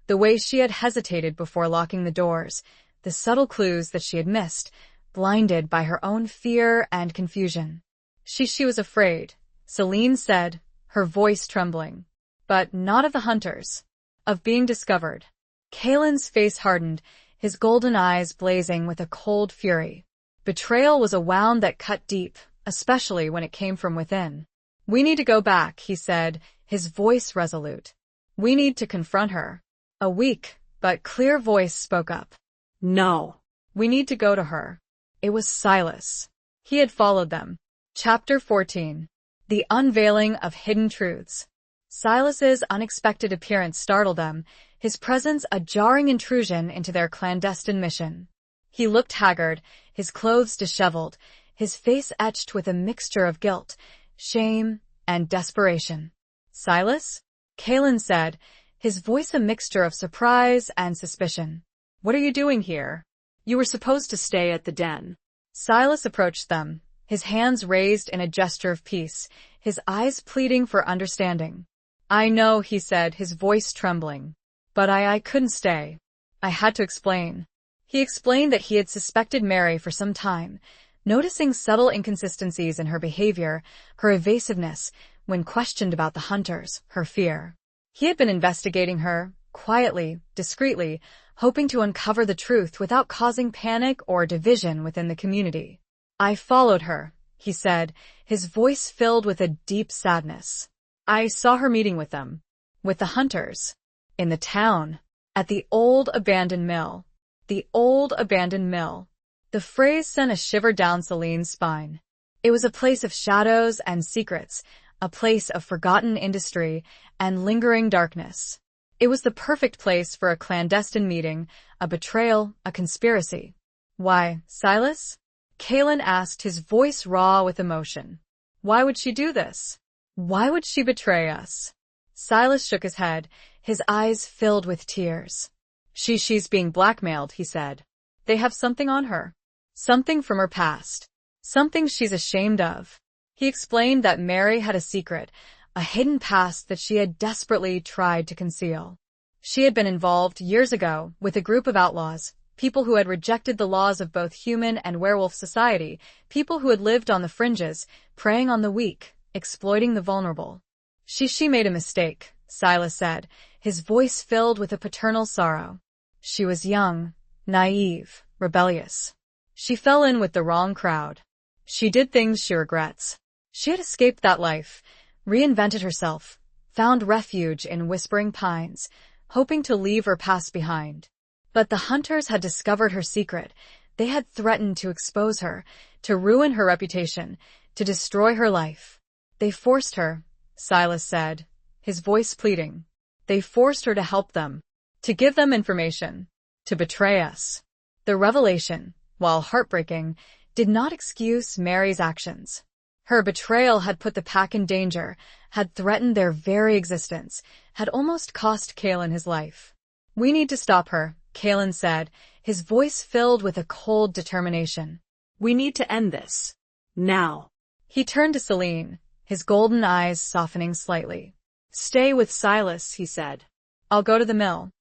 the way she had hesitated before locking the doors, the subtle clues that she had missed, blinded by her own fear and confusion. She was afraid, Celine said, her voice trembling. But not of the hunters. Of being discovered. Kalen's face hardened, his golden eyes blazing with a cold fury. Betrayal was a wound that cut deep, especially when it came from within. "We need to go back," he said, his voice resolute. "We need to confront her." A weak but clear voice spoke up. "No. "We need to go to her." It was Silas. He had followed them. Chapter 14. The Unveiling of Hidden Truths. Silas's unexpected appearance startled them, his presence a jarring intrusion into their clandestine mission. He looked haggard, his clothes disheveled, his face etched with a mixture of guilt, shame, and desperation. "Silas?" Kalen said, his voice a mixture of surprise and suspicion. "What are you doing here? You were supposed to stay at the den." Silas approached them, his hands raised in a gesture of peace, his eyes pleading for understanding. "I know," he said, his voice trembling. "But I couldn't stay. I had to explain." He explained that he had suspected Mary for some time, noticing subtle inconsistencies in her behavior, her evasiveness when questioned about the hunters, her fear. He had been investigating her, quietly, discreetly, hoping to uncover the truth without causing panic or division within the community. "I followed her," he said, his voice filled with a deep sadness. "I saw her meeting with them." "With the hunters?" "In the town. At the old abandoned mill." The old abandoned mill. The phrase sent a shiver down Celine's spine. It was a place of shadows and secrets, a place of forgotten industry and lingering darkness. It was the perfect place for a clandestine meeting, a betrayal, a conspiracy. "Why, Silas?" Kalen asked, his voice raw with emotion. "Why would she do this? Why would she betray us?" Silas shook his head, his eyes filled with tears. She's being blackmailed," he said. "They have something on her. Something from her past. Something she's ashamed of." He explained that Mary had a secret, a hidden past that she had desperately tried to conceal. She had been involved years ago with a group of outlaws, people who had rejected the laws of both human and werewolf society, people who had lived on the fringes, preying on the weak, exploiting the vulnerable. She made a mistake," Silas said, his voice filled with a paternal sorrow. "She was young, naive, rebellious. She fell in with the wrong crowd. She did things she regrets. She had escaped that life, reinvented herself, found refuge in Whispering Pines, hoping to leave her past behind. But the hunters had discovered her secret. They had threatened to expose her, to ruin her reputation, to destroy her life. They forced her," Silas said, his voice pleading. "They forced her to help them, to give them information, to betray us." The revelation, while heartbreaking, did not excuse Mary's actions. Her betrayal had put the pack in danger, had threatened their very existence, had almost cost Kalen his life. "We need to stop her," Kalen said, his voice filled with a cold determination. "We need to end this. Now." He turned to Celine, his golden eyes softening slightly. "Stay with Silas," he said. "I'll go to the mill.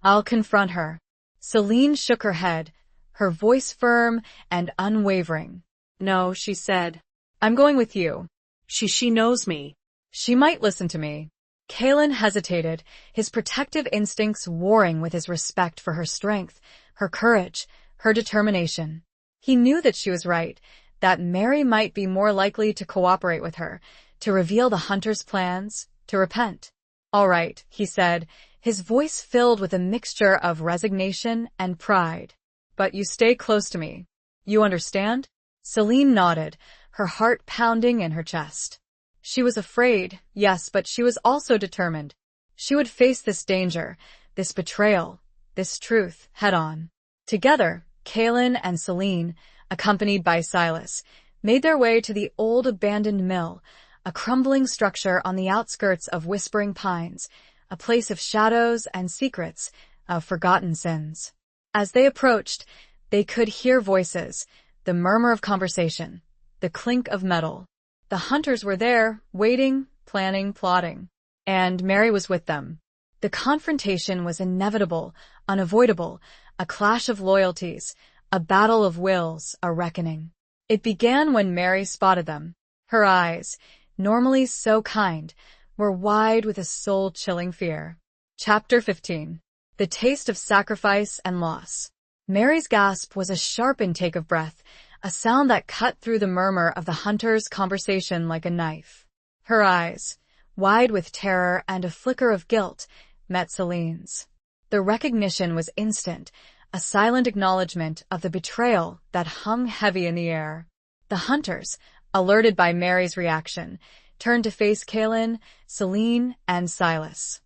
I'll confront her." Celine shook her head, her voice firm and unwavering. "No," she said. "I'm going with you." She knows me." "She might listen to me." Kalen hesitated, his protective instincts warring with his respect for her strength, her courage, her determination. He knew that she was right, that Mary might be more likely to cooperate with her, to reveal the hunter's plans, to repent. "All right," he said, his voice filled with a mixture of resignation and pride. "But you stay close to me. You understand?" Celine nodded, her heart pounding in her chest. She was afraid, yes, but she was also determined. She would face this danger, this betrayal, this truth, head-on. Together, Kalen and Celine, accompanied by Silas, made their way to the old abandoned mill, a crumbling structure on the outskirts of Whispering Pines, a place of shadows and secrets, of forgotten sins. As they approached, they could hear voices, the murmur of conversation, the clink of metal. The hunters were there, waiting, planning, plotting. And Mary was with them. The confrontation was inevitable, unavoidable, a clash of loyalties, a battle of wills, a reckoning. It began when Mary spotted them. Her eyes, normally so kind, were wide with a soul-chilling fear. Chapter 15. The Taste of Sacrifice and Loss. Mary's gasp was a sharp intake of breath, a sound that cut through the murmur of the hunters' conversation like a knife. Her eyes, wide with terror and a flicker of guilt, met Celine's. The recognition was instant, a silent acknowledgement of the betrayal that hung heavy in the air. The hunters, alerted by Mary's reaction, turned to face Kaylin, Celine, and Silas.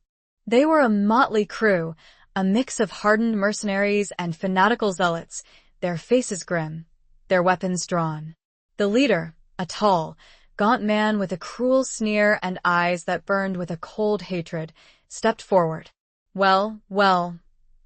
They were a motley crew, a mix of hardened mercenaries and fanatical zealots, their faces grim, their weapons drawn. The leader, a tall, gaunt man with a cruel sneer and eyes that burned with a cold hatred, stepped forward. "Well, well,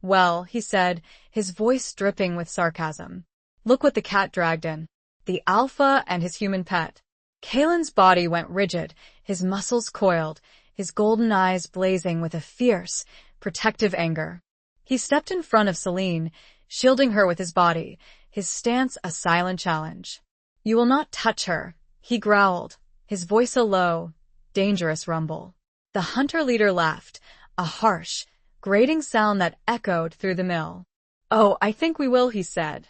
well," he said, his voice dripping with sarcasm. "Look what the cat dragged in. The alpha and his human pet." Kaylin's body went rigid, his muscles coiled, his golden eyes blazing with a fierce, protective anger. He stepped in front of Celine, shielding her with his body, his stance a silent challenge. "You will not touch her," he growled, his voice a low, dangerous rumble. The hunter leader laughed, a harsh, grating sound that echoed through the mill. "Oh, I think we will," he said.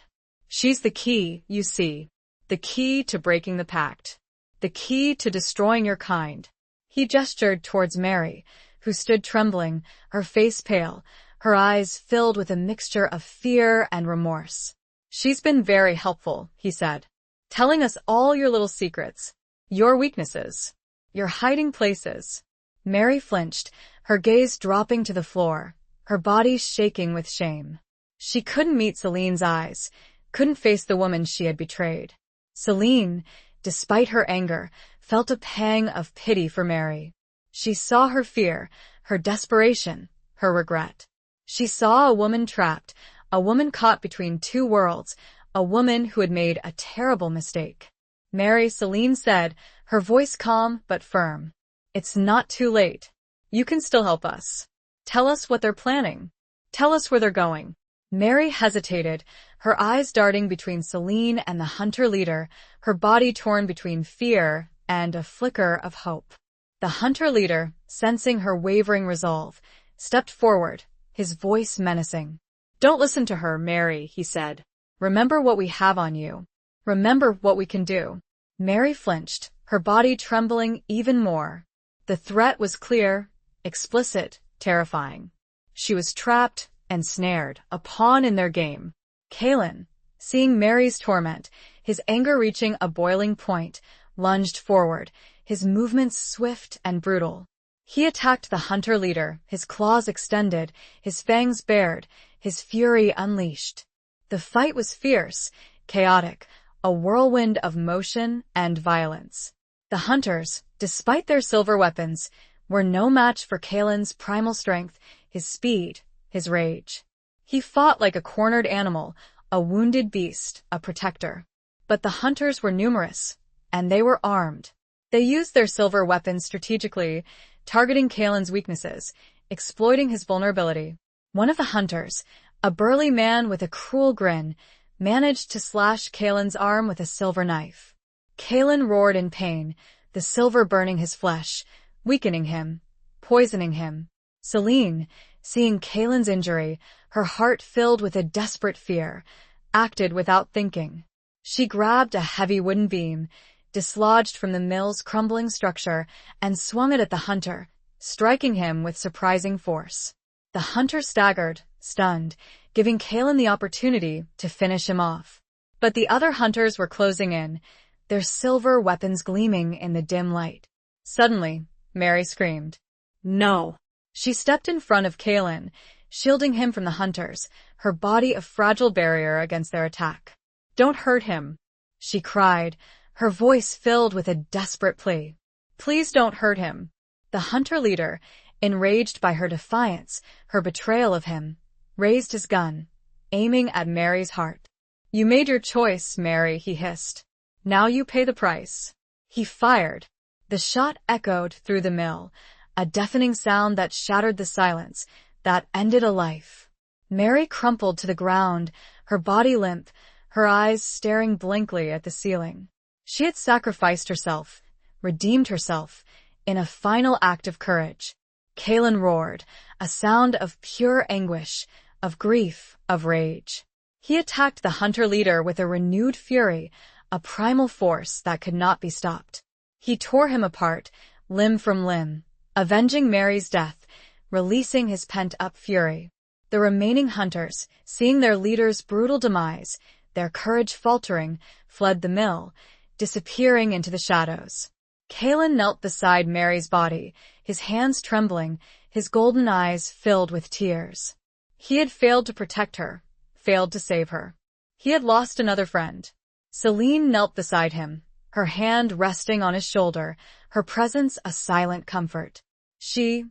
"She's the key, you see. The key to breaking the pact. The key to destroying your kind." He gestured towards Mary, who stood trembling, her face pale, her eyes filled with a mixture of fear and remorse. "She's been very helpful," he said, "telling us all your little secrets, your weaknesses, your hiding places." Mary flinched, her gaze dropping to the floor, her body shaking with shame. She couldn't meet Celine's eyes, couldn't face the woman she had betrayed. Celine, despite her anger, felt a pang of pity for Mary. She saw her fear, her desperation, her regret. She saw a woman trapped, a woman caught between two worlds, a woman who had made a terrible mistake. "Mary," Celine said, her voice calm but firm. "It's not too late. You can still help us. Tell us what they're planning. Tell us where they're going." Mary hesitated, her eyes darting between Celine and the hunter leader, her body torn between fear and a flicker of hope. The hunter leader, sensing her wavering resolve, stepped forward, his voice menacing. "Don't listen to her, Mary," he said. "Remember what we have on you. Remember what we can do." Mary flinched, her body trembling even more. The threat was clear, explicit, terrifying. She was trapped, ensnared, a pawn in their game. Kaylin, seeing Mary's torment, his anger reaching a boiling point, lunged forward, his movements swift and brutal. He attacked the hunter leader, his claws extended, his fangs bared, his fury unleashed. The fight was fierce, chaotic, a whirlwind of motion and violence. The hunters, despite their silver weapons, were no match for Kaylin's primal strength, his speed, his rage. He fought like a cornered animal, a wounded beast, a protector. But the hunters were numerous, and they were armed. They used their silver weapons strategically, targeting Kaylin's weaknesses, exploiting his vulnerability. One of the hunters, a burly man with a cruel grin, managed to slash Kaylin's arm with a silver knife. Kaylin roared in pain, the silver burning his flesh, weakening him, poisoning him. Celine, seeing Kaylin's injury, her heart filled with a desperate fear, acted without thinking. She grabbed a heavy wooden beam, dislodged from the mill's crumbling structure, and swung it at the hunter, striking him with surprising force. The hunter staggered, stunned, giving Kaylin the opportunity to finish him off. But the other hunters were closing in, their silver weapons gleaming in the dim light. Suddenly, Mary screamed. "No!" She stepped in front of Kaylin, shielding him from the hunters, her body a fragile barrier against their attack. "Don't hurt him," she cried, her voice filled with a desperate plea. "Please don't hurt him." The hunter leader, enraged by her defiance, her betrayal of him, raised his gun, aiming at Mary's heart. "You made your choice, Mary," he hissed. "Now you pay the price." He fired. The shot echoed through the mill, a deafening sound that shattered the silence, that ended a life. Mary crumpled to the ground, her body limp, her eyes staring blankly at the ceiling. She had sacrificed herself, redeemed herself, in a final act of courage. Kaylin roared, a sound of pure anguish, of grief, of rage. He attacked the hunter leader with a renewed fury, a primal force that could not be stopped. He tore him apart, limb from limb, avenging Mary's death, releasing his pent-up fury. The remaining hunters, seeing their leader's brutal demise, their courage faltering, fled the mill, disappearing into the shadows. Kalen knelt beside Mary's body, his hands trembling, his golden eyes filled with tears. He had failed to protect her, failed to save her. He had lost another friend. Celine knelt beside him, her hand resting on his shoulder, her presence a silent comfort. She,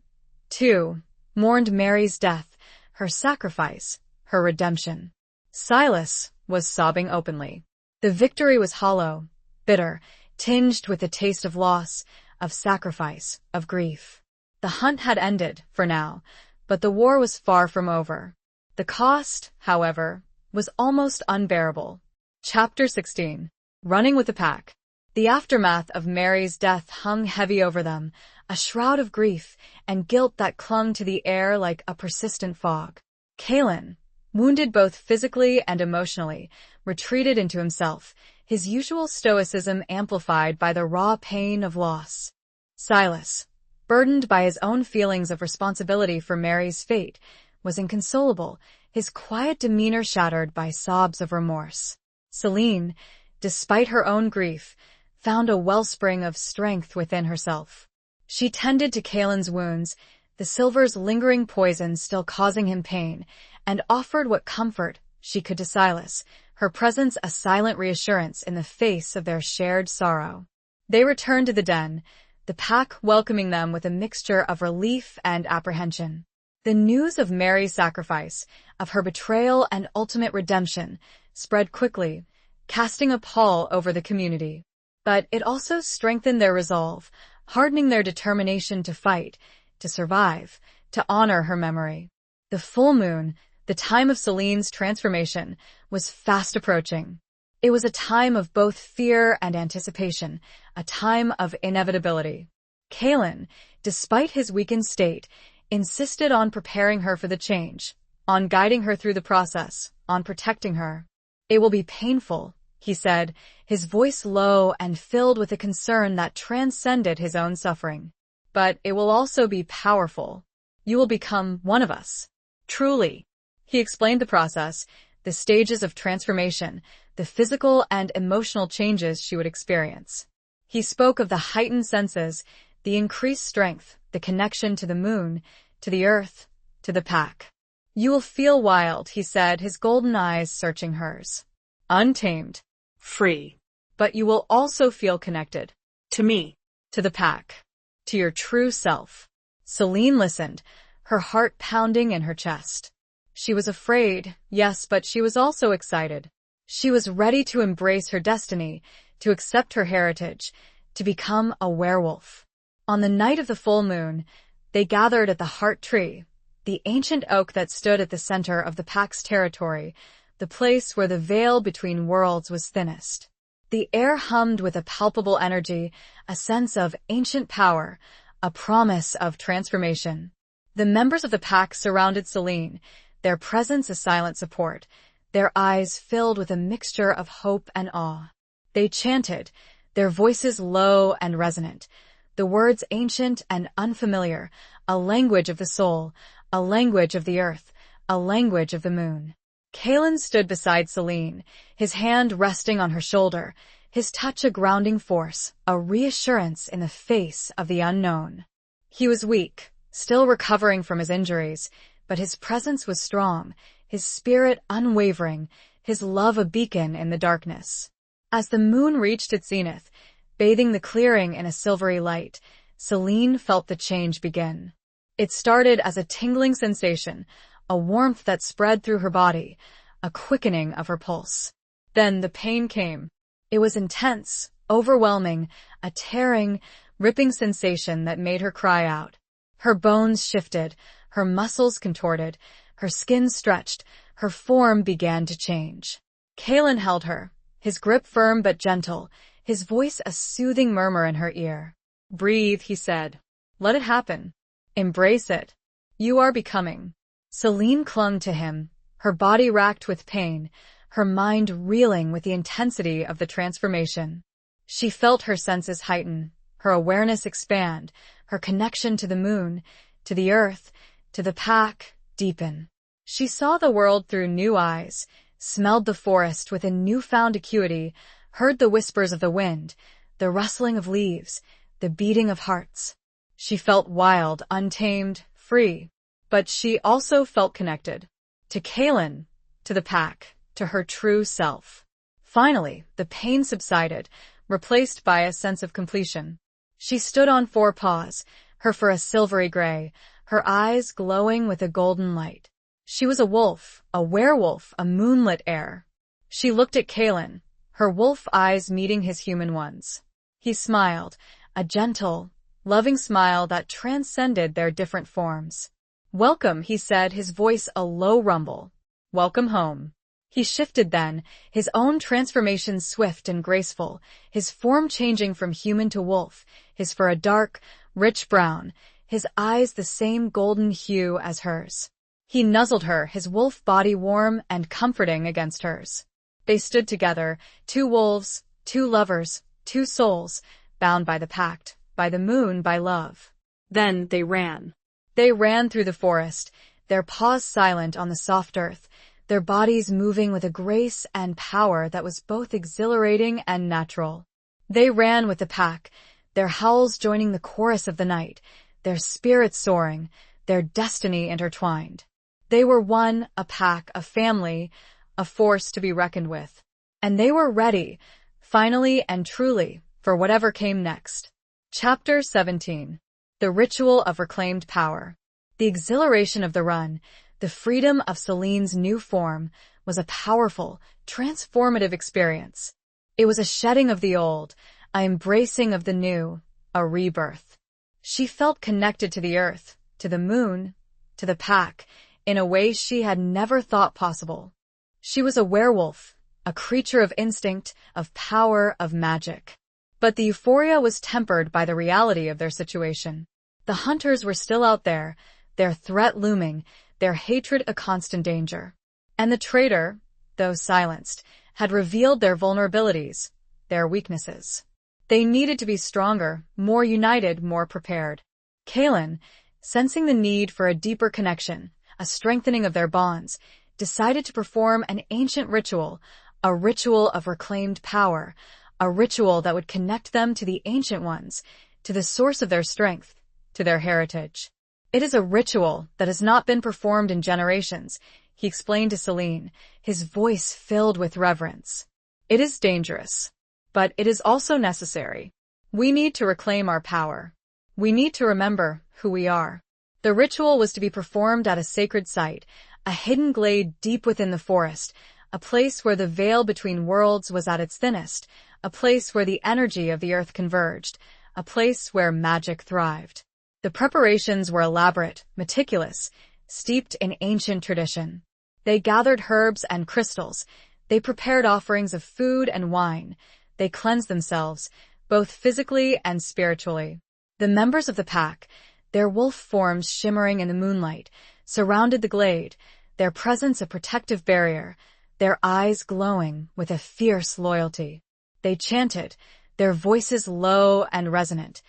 too, mourned Mary's death, her sacrifice, her redemption. Silas was sobbing openly. The victory was hollow, bitter, tinged with the taste of loss, of sacrifice, of grief. The hunt had ended, for now, but the war was far from over. The cost, however, was almost unbearable. Chapter 16. Running with the Pack. The aftermath of Mary's death hung heavy over them, a shroud of grief and guilt that clung to the air like a persistent fog. Kalen, wounded both physically and emotionally, retreated into himself, his usual stoicism amplified by the raw pain of loss. Silas, burdened by his own feelings of responsibility for Mary's fate, was inconsolable, his quiet demeanor shattered by sobs of remorse. Celine, despite her own grief, found a wellspring of strength within herself. She tended to Kalen's wounds, the silver's lingering poison still causing him pain, and offered what comfort she could to Silas, her presence a silent reassurance in the face of their shared sorrow. They returned to the den, the pack welcoming them with a mixture of relief and apprehension. The news of Mary's sacrifice, of her betrayal and ultimate redemption, spread quickly, casting a pall over the community. But it also strengthened their resolve, hardening their determination to fight, to survive, to honor her memory. The full moon, the time of Celine's transformation, was fast approaching. It was a time of both fear and anticipation, a time of inevitability. Kalen, despite his weakened state, insisted on preparing her for the change, on guiding her through the process, on protecting her. "It will be painful," he said, his voice low and filled with a concern that transcended his own suffering. "But it will also be powerful. You will become one of us. Truly." He explained the process, the stages of transformation, the physical and emotional changes she would experience. He spoke of the heightened senses, the increased strength, the connection to the moon, to the earth, to the pack. "You will feel wild," he said, his golden eyes searching hers. "Untamed. Free. But you will also feel connected. To me. To the pack. To your true self." Celine listened, her heart pounding in her chest. She was afraid, yes, but she was also excited. She was ready to embrace her destiny, to accept her heritage, to become a werewolf. On the night of the full moon, they gathered at the Heart Tree, the ancient oak that stood at the center of the pack's territory, the place where the veil between worlds was thinnest. The air hummed with a palpable energy, a sense of ancient power, a promise of transformation. The members of the pack surrounded Celine, their presence a silent support, their eyes filled with a mixture of hope and awe. They chanted, their voices low and resonant, the words ancient and unfamiliar, a language of the soul, a language of the earth, a language of the moon. Kalen stood beside Celine, his hand resting on her shoulder, his touch a grounding force, a reassurance in the face of the unknown. He was weak, still recovering from his injuries, but his presence was strong, his spirit unwavering, his love a beacon in the darkness. As the moon reached its zenith, bathing the clearing in a silvery light, Celine felt the change begin. It started as a tingling sensation, a warmth that spread through her body, a quickening of her pulse. Then the pain came. It was intense, overwhelming, a tearing, ripping sensation that made her cry out. Her bones shifted, her muscles contorted, her skin stretched, her form began to change. Kalen held her, his grip firm but gentle, his voice a soothing murmur in her ear. "Breathe," he said. "Let it happen. Embrace it. You are becoming." Celine clung to him, her body racked with pain, her mind reeling with the intensity of the transformation. She felt her senses heighten, her awareness expand, her connection to the moon, to the earth, to the pack, deepen. She saw the world through new eyes, smelled the forest with a newfound acuity, heard the whispers of the wind, the rustling of leaves, the beating of hearts. She felt wild, untamed, free. But she also felt connected. To Kaylin, to the pack, to her true self. Finally, the pain subsided, replaced by a sense of completion. She stood on four paws, her fur a silvery gray, her eyes glowing with a golden light. She was a wolf, a werewolf, a moonlit heir. She looked at Kaylin, her wolf eyes meeting his human ones. He smiled, a gentle, loving smile that transcended their different forms. "Welcome," he said, his voice a low rumble. "Welcome home." He shifted then, his own transformation swift and graceful, his form changing from human to wolf, his fur a dark, rich brown, his eyes the same golden hue as hers. He nuzzled her, his wolf body warm and comforting against hers. They stood together, two wolves, two lovers, two souls, bound by the pact, by the moon, by love. Then they ran. They ran through the forest, their paws silent on the soft earth, their bodies moving with a grace and power that was both exhilarating and natural. They ran with the pack, their howls joining the chorus of the night, their spirits soaring, their destiny intertwined. They were one, a pack, a family, a force to be reckoned with. And they were ready, finally and truly, for whatever came next. Chapter 17. The Ritual of Reclaimed Power. The exhilaration of the run, the freedom of Celine's new form, was a powerful, transformative experience. It was a shedding of the old, an embracing of the new, a rebirth. She felt connected to the earth, to the moon, to the pack, in a way she had never thought possible. She was a werewolf, a creature of instinct, of power, of magic. But the euphoria was tempered by the reality of their situation. The hunters were still out there, their threat looming, their hatred a constant danger. And the traitor, though silenced, had revealed their vulnerabilities, their weaknesses. They needed to be stronger, more united, more prepared. Kaylin, sensing the need for a deeper connection, a strengthening of their bonds, decided to perform an ancient ritual, a ritual of reclaimed power, a ritual that would connect them to the ancient ones, to the source of their strength, to their heritage. "It is a ritual that has not been performed in generations," he explained to Celine, his voice filled with reverence. "It is dangerous, but it is also necessary. We need to reclaim our power. We need to remember who we are." The ritual was to be performed at a sacred site, a hidden glade deep within the forest, a place where the veil between worlds was at its thinnest, a place where the energy of the earth converged, a place where magic thrived. The preparations were elaborate, meticulous, steeped in ancient tradition. They gathered herbs and crystals, they prepared offerings of food and wine, they cleansed themselves, both physically and spiritually. The members of the pack, their wolf forms shimmering in the moonlight, surrounded the glade, their presence a protective barrier, their eyes glowing with a fierce loyalty. They chanted, their voices low and resonant,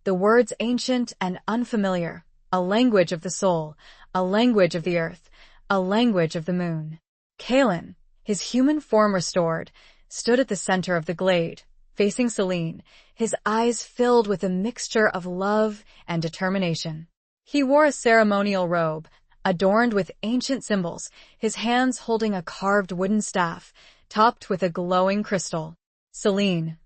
the words ancient and unfamiliar, a language of the soul, a language of the earth, a language of the moon. Kaylin, his human form restored, stood at the center of the glade, facing Celine, his eyes filled with a mixture of love and determination. He wore a ceremonial robe, adorned with ancient symbols, his hands holding a carved wooden staff, topped with a glowing crystal. Celine,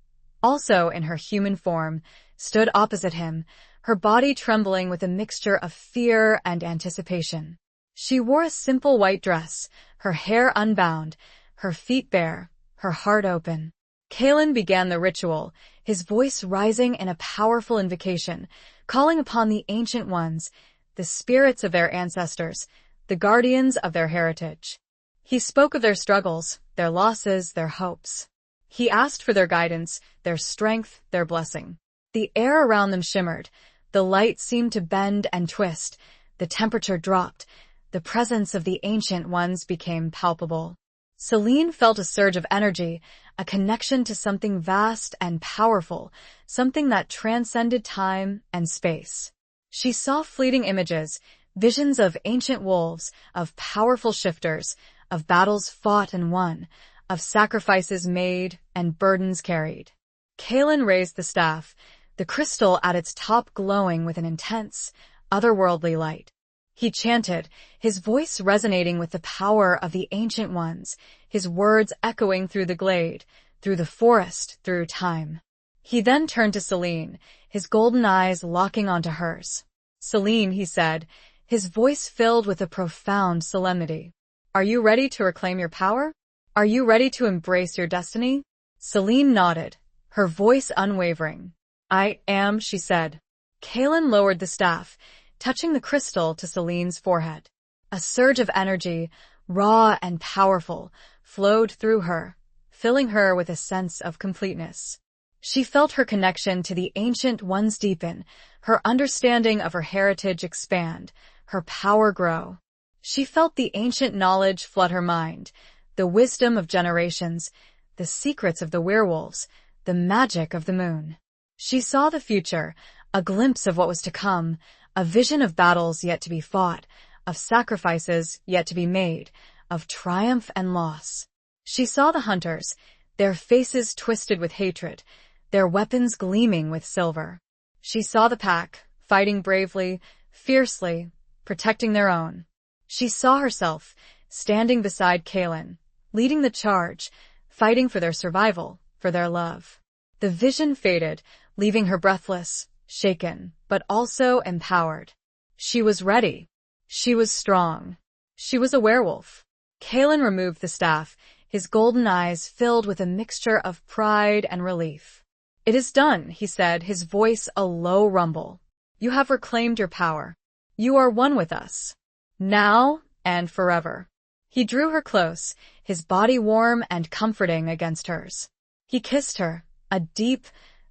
also in her human form, stood opposite him, her body trembling with a mixture of fear and anticipation. She wore a simple white dress, her hair unbound, her feet bare, her heart open. Kaylin began the ritual, his voice rising in a powerful invocation, calling upon the ancient ones, the spirits of their ancestors, the guardians of their heritage. He spoke of their struggles, their losses, their hopes. He asked for their guidance, their strength, their blessing. The air around them shimmered, the light seemed to bend and twist, the temperature dropped, The presence of the Ancient Ones became palpable. Celine felt a surge of energy, a connection to something vast and powerful, something that transcended time and space. She saw fleeting images, visions of ancient wolves, of powerful shifters, of battles fought and won, of sacrifices made and burdens carried. Kaelin raised the staff, the crystal at its top glowing with an intense, otherworldly light. He chanted, his voice resonating with the power of the Ancient Ones, his words echoing through the glade, through the forest, through time. He then turned to Celine, his golden eyes locking onto hers. "Celine," he said, his voice filled with a profound solemnity. "Are you ready to reclaim your power? Are you ready to embrace your destiny?" Celine nodded, her voice unwavering. "I am," she said. Kaelin lowered the staff, touching the crystal to Celine's forehead. A surge of energy, raw and powerful, flowed through her, filling her with a sense of completeness. She felt her connection to the Ancient Ones deepen, her understanding of her heritage expand, her power grow. She felt the ancient knowledge flood her mind, the wisdom of generations, the secrets of the werewolves, the magic of the moon. She saw the future, a glimpse of what was to come, a vision of battles yet to be fought, of sacrifices yet to be made, of triumph and loss. She saw the hunters, their faces twisted with hatred, their weapons gleaming with silver. She saw the pack, fighting bravely, fiercely, protecting their own. She saw herself, standing beside Kaelin, leading the charge, fighting for their survival, for their love. The vision faded, leaving her breathless, shaken, but also empowered. She was ready. She was strong. She was a werewolf. Kaelin removed the staff, his golden eyes filled with a mixture of pride and relief. "It is done," he said, his voice a low rumble. "You have reclaimed your power. You are one with us. Now and forever." He drew her close, his body warm and comforting against hers. He kissed her, a deep,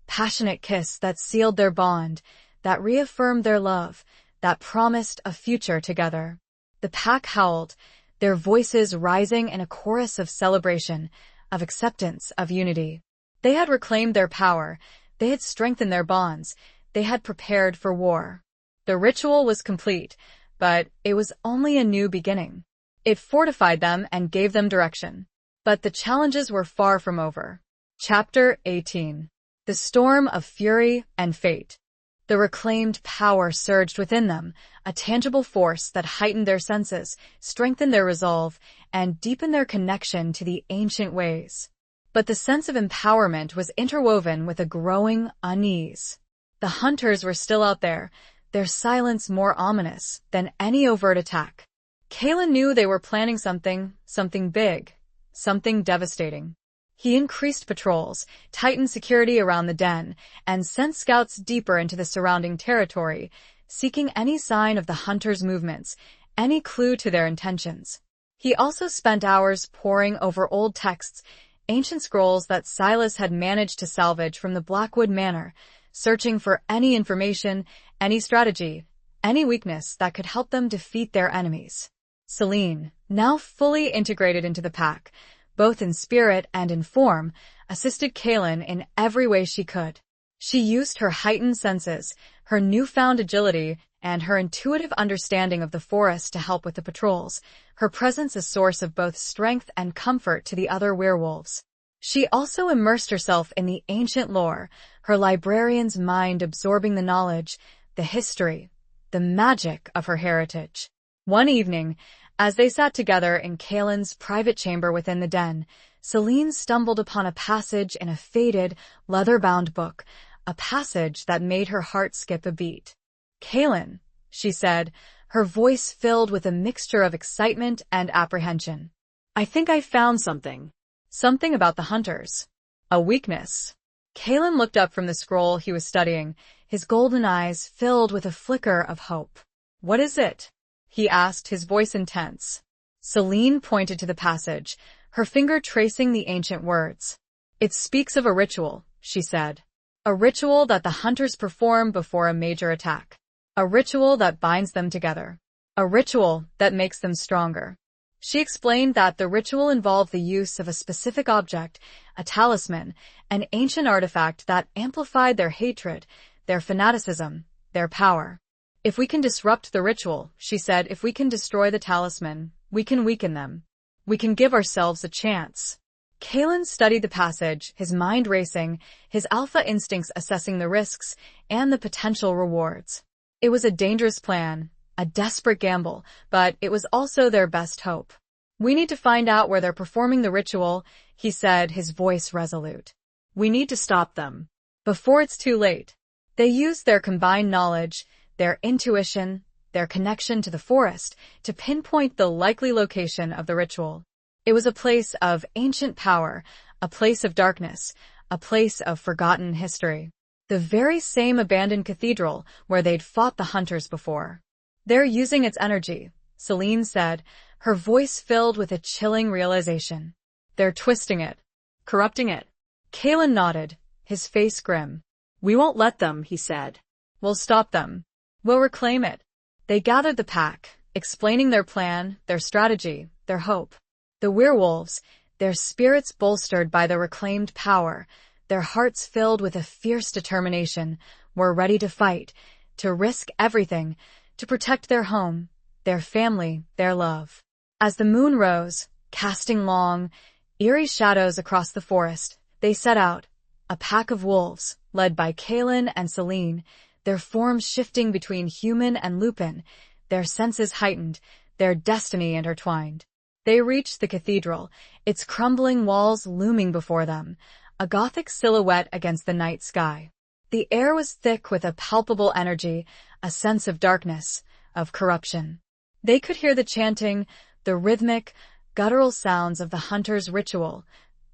passionate kiss that sealed their bond, that reaffirmed their love, that promised a future together. The pack howled, their voices rising in a chorus of celebration, of acceptance, of unity. They had reclaimed their power, they had strengthened their bonds, they had prepared for war. The ritual was complete, but it was only a new beginning. It fortified them and gave them direction. But the challenges were far from over. Chapter 18. The Storm of Fury and Fate. The reclaimed power surged within them, a tangible force that heightened their senses, strengthened their resolve, and deepened their connection to the ancient ways. But the sense of empowerment was interwoven with a growing unease. The hunters were still out there, their silence more ominous than any overt attack. Kaelin knew they were planning something big, something devastating. He increased patrols, tightened security around the den, and sent scouts deeper into the surrounding territory, seeking any sign of the hunters' movements, any clue to their intentions. He also spent hours poring over old texts, ancient scrolls that Silas had managed to salvage from the Blackwood Manor, searching for any information, any strategy, any weakness that could help them defeat their enemies. Celine, now fully integrated into the pack, both in spirit and in form, assisted Kaelin in every way she could. She used her heightened senses, her newfound agility, and her intuitive understanding of the forest to help with the patrols, her presence a source of both strength and comfort to the other werewolves. She also immersed herself in the ancient lore, her librarian's mind absorbing the knowledge, the history, the magic of her heritage. One evening, as they sat together in Kaelin's private chamber within the den, Celine stumbled upon a passage in a faded, leather-bound book, a passage that made her heart skip a beat. "Kaelin," she said, her voice filled with a mixture of excitement and apprehension. "I think I found something. Something about the hunters. A weakness." Kaelin looked up from the scroll he was studying, his golden eyes filled with a flicker of hope. "What is it?" he asked, his voice intense. Celine pointed to the passage, her finger tracing the ancient words. "It speaks of a ritual," she said. "A ritual that the hunters perform before a major attack. A ritual that binds them together. a ritual that makes them stronger. She explained that the ritual involved the use of a specific object, a talisman, an ancient artifact that amplified their hatred, their fanaticism, their power. If we can disrupt the ritual, she said, if we can destroy the talisman, we can weaken them. We can give ourselves a chance. Kalen studied the passage, his mind racing, his alpha instincts assessing the risks and the potential rewards. It was a dangerous plan, a desperate gamble, but it was also their best hope. We need to find out where they're performing the ritual, he said, his voice resolute. We need to stop them before it's too late. They used their combined knowledge, their intuition, their connection to the forest, to pinpoint the likely location of the ritual. It was a place of ancient power, a place of darkness, a place of forgotten history. The very same abandoned cathedral where they'd fought the hunters before. They're using its energy, Celine said, her voice filled with a chilling realization. They're twisting it, corrupting it. Kalen nodded, his face grim. We won't let them, he said. We'll stop them. We'll reclaim it. They gathered the pack, explaining their plan, their strategy, their hope. The werewolves, their spirits bolstered by the reclaimed power, their hearts filled with a fierce determination, were ready to fight, to risk everything, to protect their home, their family, their love. As the moon rose, casting long, eerie shadows across the forest, they set out, a pack of wolves, led by Kalen and Celine, their forms shifting between human and lupin, their senses heightened, their destiny intertwined. They reached the cathedral, its crumbling walls looming before them, a gothic silhouette against the night sky. The air was thick with a palpable energy, a sense of darkness, of corruption. They could hear the chanting, the rhythmic, guttural sounds of the hunters' ritual,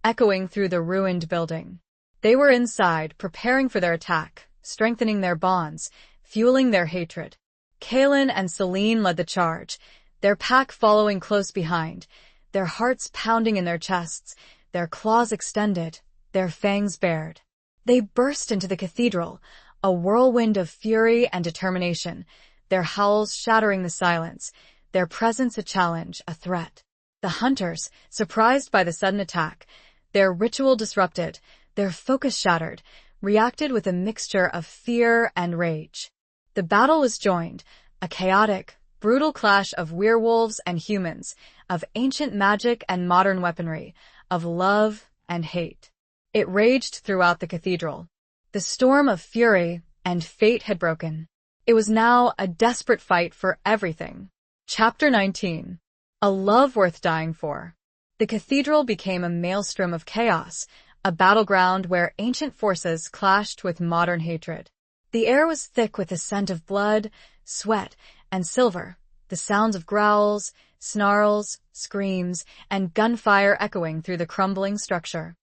echoing through the ruined building. They were inside, preparing for their attack, strengthening their bonds, fueling their hatred. Kalen and Celine led the charge, their pack following close behind, their hearts pounding in their chests, their claws extended, their fangs bared. They burst into the cathedral, a whirlwind of fury and determination, their howls shattering the silence, their presence a challenge, a threat. The hunters, surprised by the sudden attack, their ritual disrupted, their focus shattered, reacted with a mixture of fear and rage. The battle was joined, a chaotic, brutal clash of werewolves and humans, of ancient magic and modern weaponry, of love and hate. It raged throughout the cathedral. The storm of fury and fate had broken. It was now a desperate fight for everything. Chapter 19. A love worth dying for. The cathedral became a maelstrom of chaos, a battleground where ancient forces clashed with modern hatred. The air was thick with the scent of blood, sweat, and silver, the sounds of growls, snarls, screams, and gunfire echoing through the crumbling structure.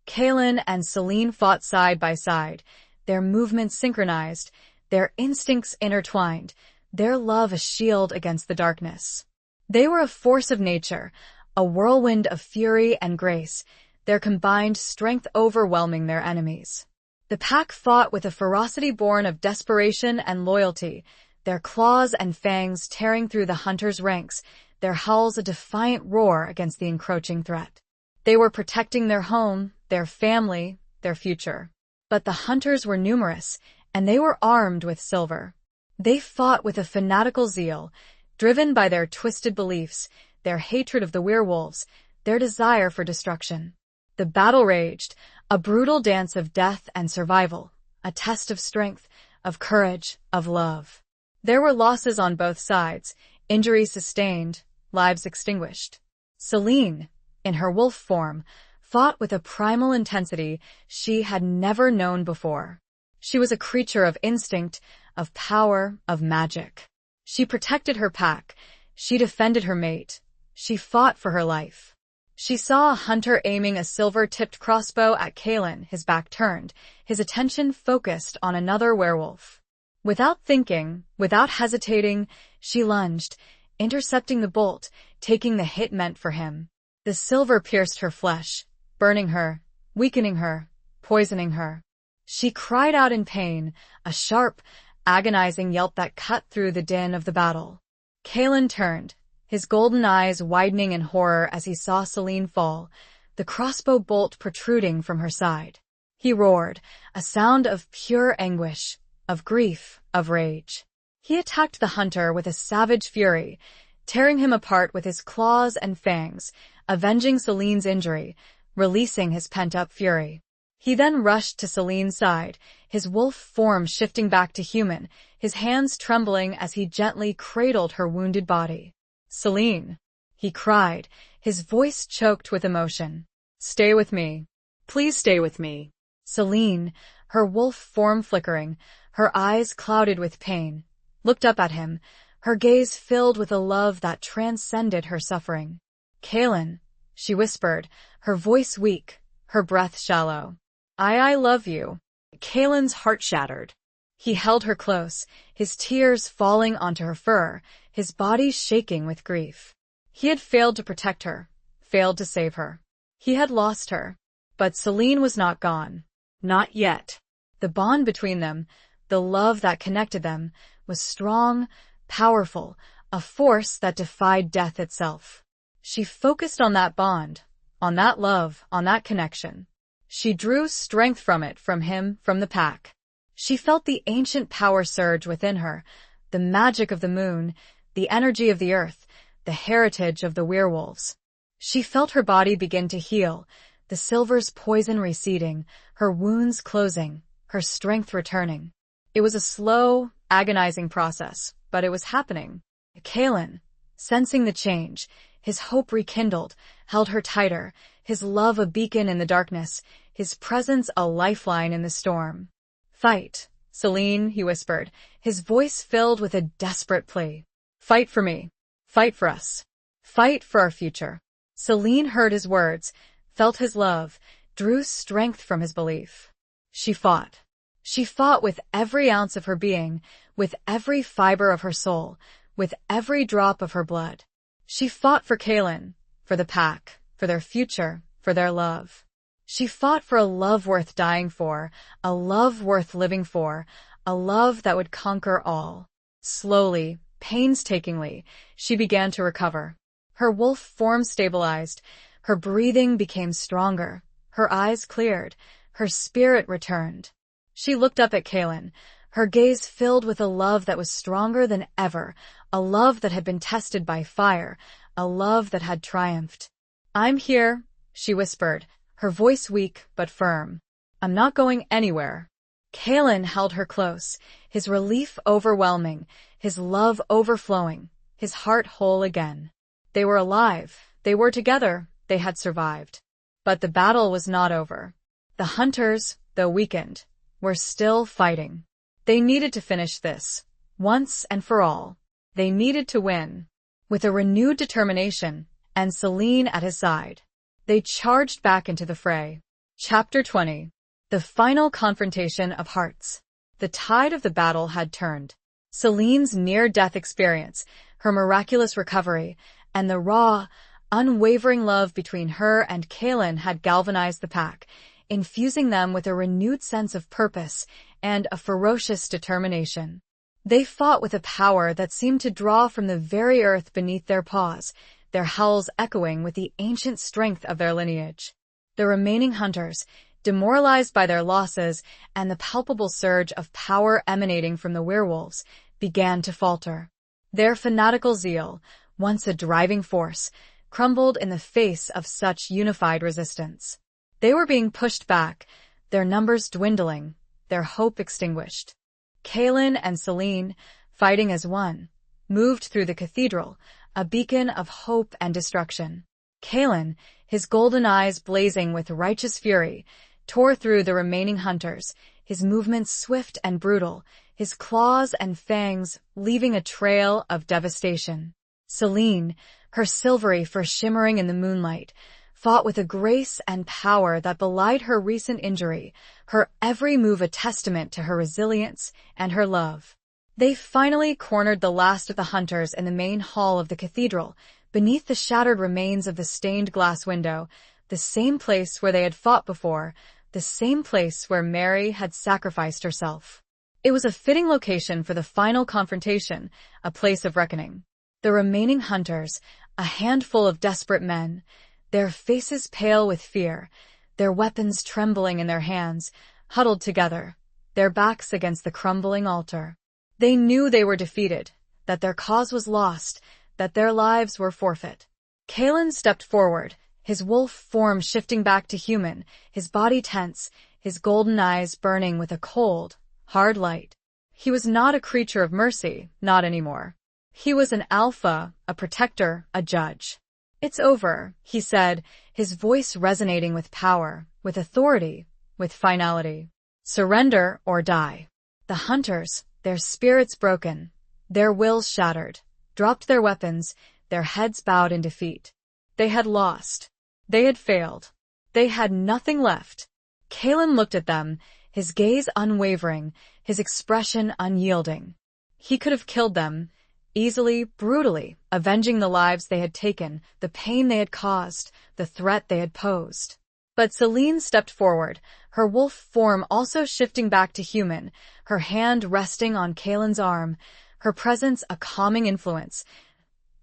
Kalen and Celine fought side by side, their movements synchronized, their instincts intertwined, their love a shield against the darkness. They were a force of nature, a whirlwind of fury and grace, their combined strength overwhelming their enemies. The pack fought with a ferocity born of desperation and loyalty, their claws and fangs tearing through the hunters' ranks, their howls a defiant roar against the encroaching threat. They were protecting their home, their family, their future. But the hunters were numerous, and they were armed with silver. They fought with a fanatical zeal, driven by their twisted beliefs, their hatred of the werewolves, their desire for destruction. The battle raged, a brutal dance of death and survival, a test of strength, of courage, of love. There were losses on both sides, injuries sustained, lives extinguished. Celine, in her wolf form, fought with a primal intensity she had never known before. She was a creature of instinct, of power, of magic. She protected her pack. She defended her mate. She fought for her life. She saw a hunter aiming a silver-tipped crossbow at Kalen, his back turned, his attention focused on another werewolf. Without thinking, without hesitating, she lunged, intercepting the bolt, taking the hit meant for him. The silver pierced her flesh, burning her, weakening her, poisoning her. She cried out in pain, a sharp, agonizing yelp that cut through the din of the battle. Kalen turned, his golden eyes widening in horror as he saw Celine fall, the crossbow bolt protruding from her side. He roared, a sound of pure anguish, of grief, of rage. He attacked the hunter with a savage fury, tearing him apart with his claws and fangs, avenging Celine's injury, releasing his pent-up fury. He then rushed to Celine's side, his wolf form shifting back to human, his hands trembling as he gently cradled her wounded body. "Celine," he cried, his voice choked with emotion. "Stay with me. Please stay with me." Celine, her wolf form flickering, her eyes clouded with pain, looked up at him, her gaze filled with a love that transcended her suffering. "Kalen," she whispered, her voice weak, her breath shallow. I love you." Kalen's heart shattered. He held her close, his tears falling onto her fur, his body shaking with grief. He had failed to protect her, failed to save her. He had lost her. But Celine was not gone. Not yet. The bond between them, the love that connected them, was strong, powerful, a force that defied death itself. She focused on that bond, on that love, on that connection. She drew strength from it, from him, from the pack. She felt the ancient power surge within her, the magic of the moon, the energy of the earth, the heritage of the werewolves. She felt her body begin to heal, the silver's poison receding, her wounds closing, her strength returning. It was a slow, agonizing process, but it was happening. Kalen, sensing the change, his hope rekindled, held her tighter, his love a beacon in the darkness, his presence a lifeline in the storm. "Fight, Celine," he whispered, his voice filled with a desperate plea. "Fight for me. Fight for us. Fight for our future." Celine heard his words, felt his love, drew strength from his belief. She fought. She fought with every ounce of her being, with every fiber of her soul, with every drop of her blood. She fought for Kalen, for the pack, for their future, for their love. She fought for a love worth dying for, a love worth living for, a love that would conquer all. Slowly, painstakingly, she began to recover. Her wolf form stabilized, her breathing became stronger, her eyes cleared, her spirit returned. She looked up at Kalen, her gaze filled with a love that was stronger than ever, a love that had been tested by fire, a love that had triumphed. "I'm here," she whispered, her voice weak but firm. "I'm not going anywhere." Kalen held her close, his relief overwhelming, his love overflowing, his heart whole again. They were alive, they were together, they had survived. But the battle was not over. The hunters, though weakened, were still fighting. They needed to finish this, once and for all. They needed to win. With a renewed determination, and Celine at his side, they charged back into the fray. Chapter 20. The final confrontation of hearts. The tide of the battle had turned. Celine's near-death experience, her miraculous recovery, and the raw, unwavering love between her and Kalen had galvanized the pack, infusing them with a renewed sense of purpose and a ferocious determination. They fought with a power that seemed to draw from the very earth beneath their paws, their howls echoing with the ancient strength of their lineage. The remaining hunters, demoralized by their losses and the palpable surge of power emanating from the werewolves, began to falter. Their fanatical zeal, once a driving force, crumbled in the face of such unified resistance. They were being pushed back, their numbers dwindling, their hope extinguished. Kalen and Celine, fighting as one, moved through the cathedral, a beacon of hope and destruction. Kalen, his golden eyes blazing with righteous fury, tore through the remaining hunters, his movements swift and brutal, his claws and fangs leaving a trail of devastation. Celine, her silvery fur shimmering in the moonlight, fought with a grace and power that belied her recent injury, her every move a testament to her resilience and her love. They finally cornered the last of the hunters in the main hall of the cathedral, beneath the shattered remains of the stained glass window, the same place where they had fought before, the same place where Mary had sacrificed herself. It was a fitting location for the final confrontation, a place of reckoning. The remaining hunters, a handful of desperate men, their faces pale with fear, their weapons trembling in their hands, huddled together, their backs against the crumbling altar. They knew they were defeated, that their cause was lost, that their lives were forfeit. Kalen stepped forward, his wolf form shifting back to human, his body tense, his golden eyes burning with a cold, hard light. He was not a creature of mercy, not anymore. He was an alpha, a protector, a judge. "It's over," he said, his voice resonating with power, with authority, with finality. "Surrender or die." The hunters, their spirits broken, their wills shattered, dropped their weapons, their heads bowed in defeat. They had lost. They had failed. They had nothing left. Kalen looked at them, his gaze unwavering, his expression unyielding. He could have killed them, easily, brutally, avenging the lives they had taken, the pain they had caused, the threat they had posed. But Celine stepped forward, her wolf form also shifting back to human, her hand resting on Kalen's arm, her presence a calming influence,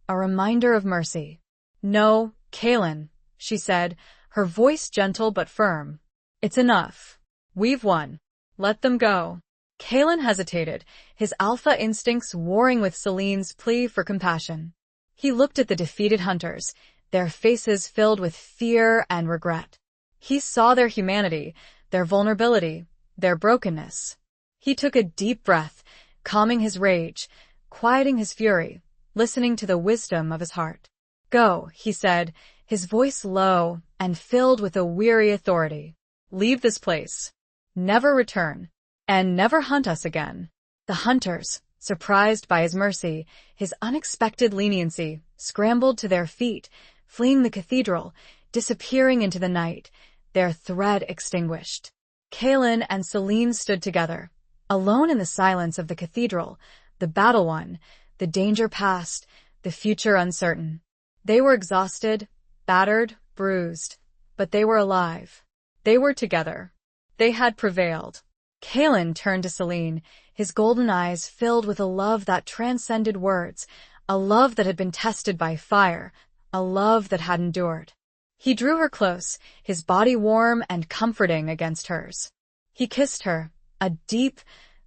a reminder of mercy. "No, Kalen," she said, her voice gentle but firm. "It's enough. We've won. Let them go." Kalen hesitated, his alpha instincts warring with Celine's plea for compassion. He looked at the defeated hunters, their faces filled with fear and regret. He saw their humanity, their vulnerability, their brokenness. He took a deep breath, calming his rage, quieting his fury, listening to the wisdom of his heart. "Go," he said, his voice low and filled with a weary authority. "Leave this place. Never return. And never hunt us again." The hunters, surprised by his mercy, his unexpected leniency, scrambled to their feet, fleeing the cathedral, disappearing into the night, their thread extinguished. Kalen and Celine stood together, alone in the silence of the cathedral, the battle won, the danger past, the future uncertain. They were exhausted, battered, bruised, but they were alive. They were together. They had prevailed. Kalen turned to Celine, his golden eyes filled with a love that transcended words, a love that had been tested by fire, a love that had endured. He drew her close, his body warm and comforting against hers. He kissed her, a deep,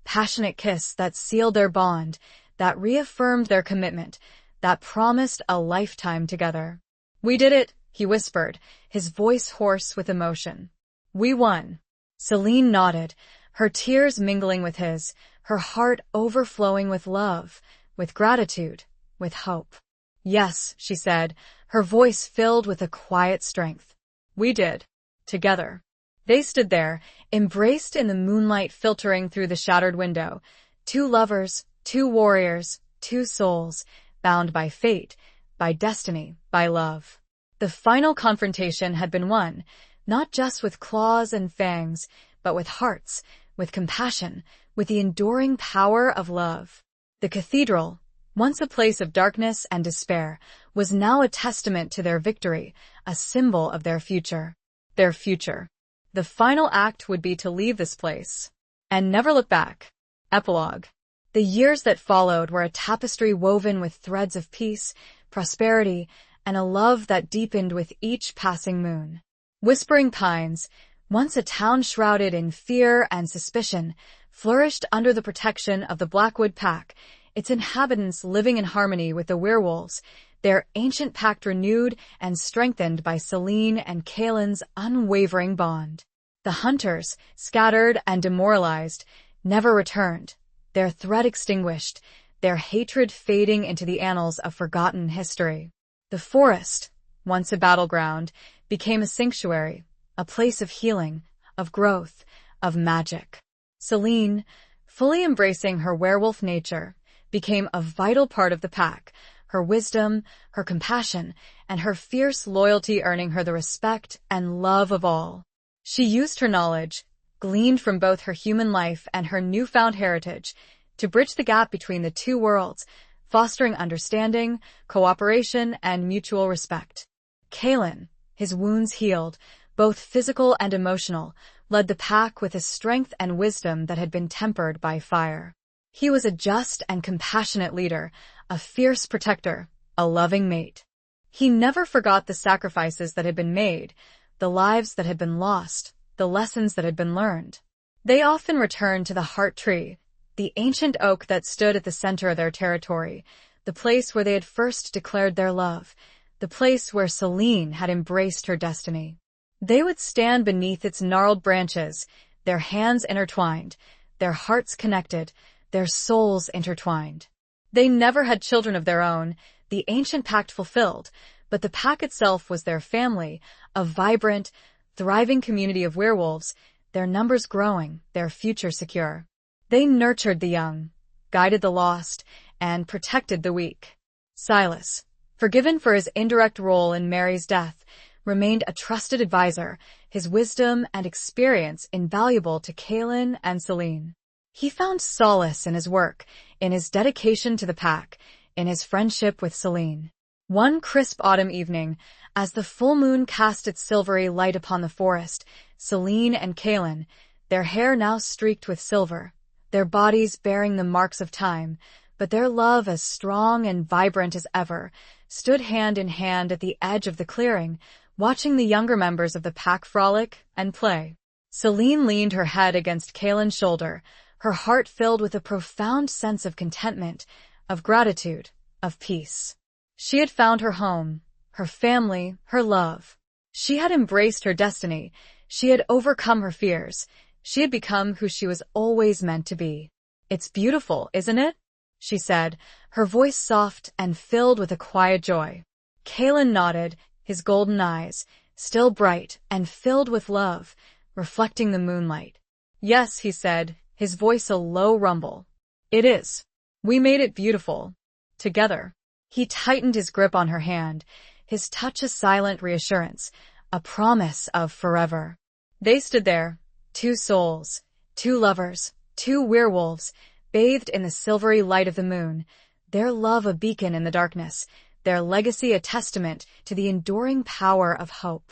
passionate kiss that sealed their bond, that reaffirmed their commitment, that promised a lifetime together. "We did it," he whispered, his voice hoarse with emotion. "We won." Celine nodded, her tears mingling with his, her heart overflowing with love, with gratitude, with hope. "Yes," she said, her voice filled with a quiet strength. "We did. Together." They stood there, embraced in the moonlight filtering through the shattered window. Two lovers, two warriors, two souls, bound by fate, by destiny, by love. The final confrontation had been won, not just with claws and fangs, but with hearts, with compassion, with the enduring power of love. The cathedral, once a place of darkness and despair, was now a testament to their victory, a symbol of their future. Their future. The final act would be to leave this place and never look back. Epilogue. The years that followed were a tapestry woven with threads of peace, prosperity, and a love that deepened with each passing moon. Whispering Pines, once a town shrouded in fear and suspicion, flourished under the protection of the Blackwood Pack, its inhabitants living in harmony with the werewolves, their ancient pact renewed and strengthened by Celine and Kalen's unwavering bond. The hunters, scattered and demoralized, never returned, their thread extinguished, their hatred fading into the annals of forgotten history. The forest, once a battleground, became a sanctuary, a place of healing, of growth, of magic. Celine, fully embracing her werewolf nature, became a vital part of the pack, her wisdom, her compassion, and her fierce loyalty earning her the respect and love of all. She used her knowledge, gleaned from both her human life and her newfound heritage, to bridge the gap between the two worlds, fostering understanding, cooperation, and mutual respect. Kalen, his wounds healed, both physical and emotional, led the pack with a strength and wisdom that had been tempered by fire. He was a just and compassionate leader, a fierce protector, a loving mate. He never forgot the sacrifices that had been made, the lives that had been lost, the lessons that had been learned. They often returned to the heart tree, the ancient oak that stood at the center of their territory, the place where they had first declared their love, the place where Celine had embraced her destiny. They would stand beneath its gnarled branches, their hands intertwined, their hearts connected, their souls intertwined. They never had children of their own, the ancient pact fulfilled, but the pack itself was their family, a vibrant, thriving community of werewolves, their numbers growing, their future secure. They nurtured the young, guided the lost, and protected the weak. Silas, forgiven for his indirect role in Mary's death, remained a trusted advisor, his wisdom and experience invaluable to Kaylin and Celine. He found solace in his work, in his dedication to the pack, in his friendship with Celine. One crisp autumn evening, as the full moon cast its silvery light upon the forest, Celine and Kaylin, their hair now streaked with silver, their bodies bearing the marks of time, but their love as strong and vibrant as ever, stood hand in hand at the edge of the clearing, watching the younger members of the pack frolic and play. Celine leaned her head against Kaylin's shoulder, her heart filled with a profound sense of contentment, of gratitude, of peace. She had found her home, her family, her love. She had embraced her destiny. She had overcome her fears. She had become who she was always meant to be. "It's beautiful, isn't it?" she said, her voice soft and filled with a quiet joy. Kaylin nodded, his golden eyes, still bright and filled with love, reflecting the moonlight. "Yes," he said, his voice a low rumble. "It is. We made it beautiful. Together." He tightened his grip on her hand, his touch a silent reassurance, a promise of forever. They stood there, two souls, two lovers, two werewolves, bathed in the silvery light of the moon, their love a beacon in the darkness, their legacy a testament to the enduring power of hope.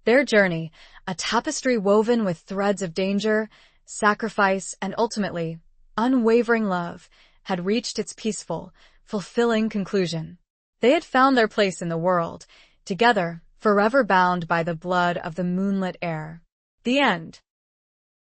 Their journey, a tapestry woven with threads of danger, sacrifice, and ultimately, unwavering love, had reached its peaceful, fulfilling conclusion. They had found their place in the world, together, forever bound by the blood of the moonlit air. The end.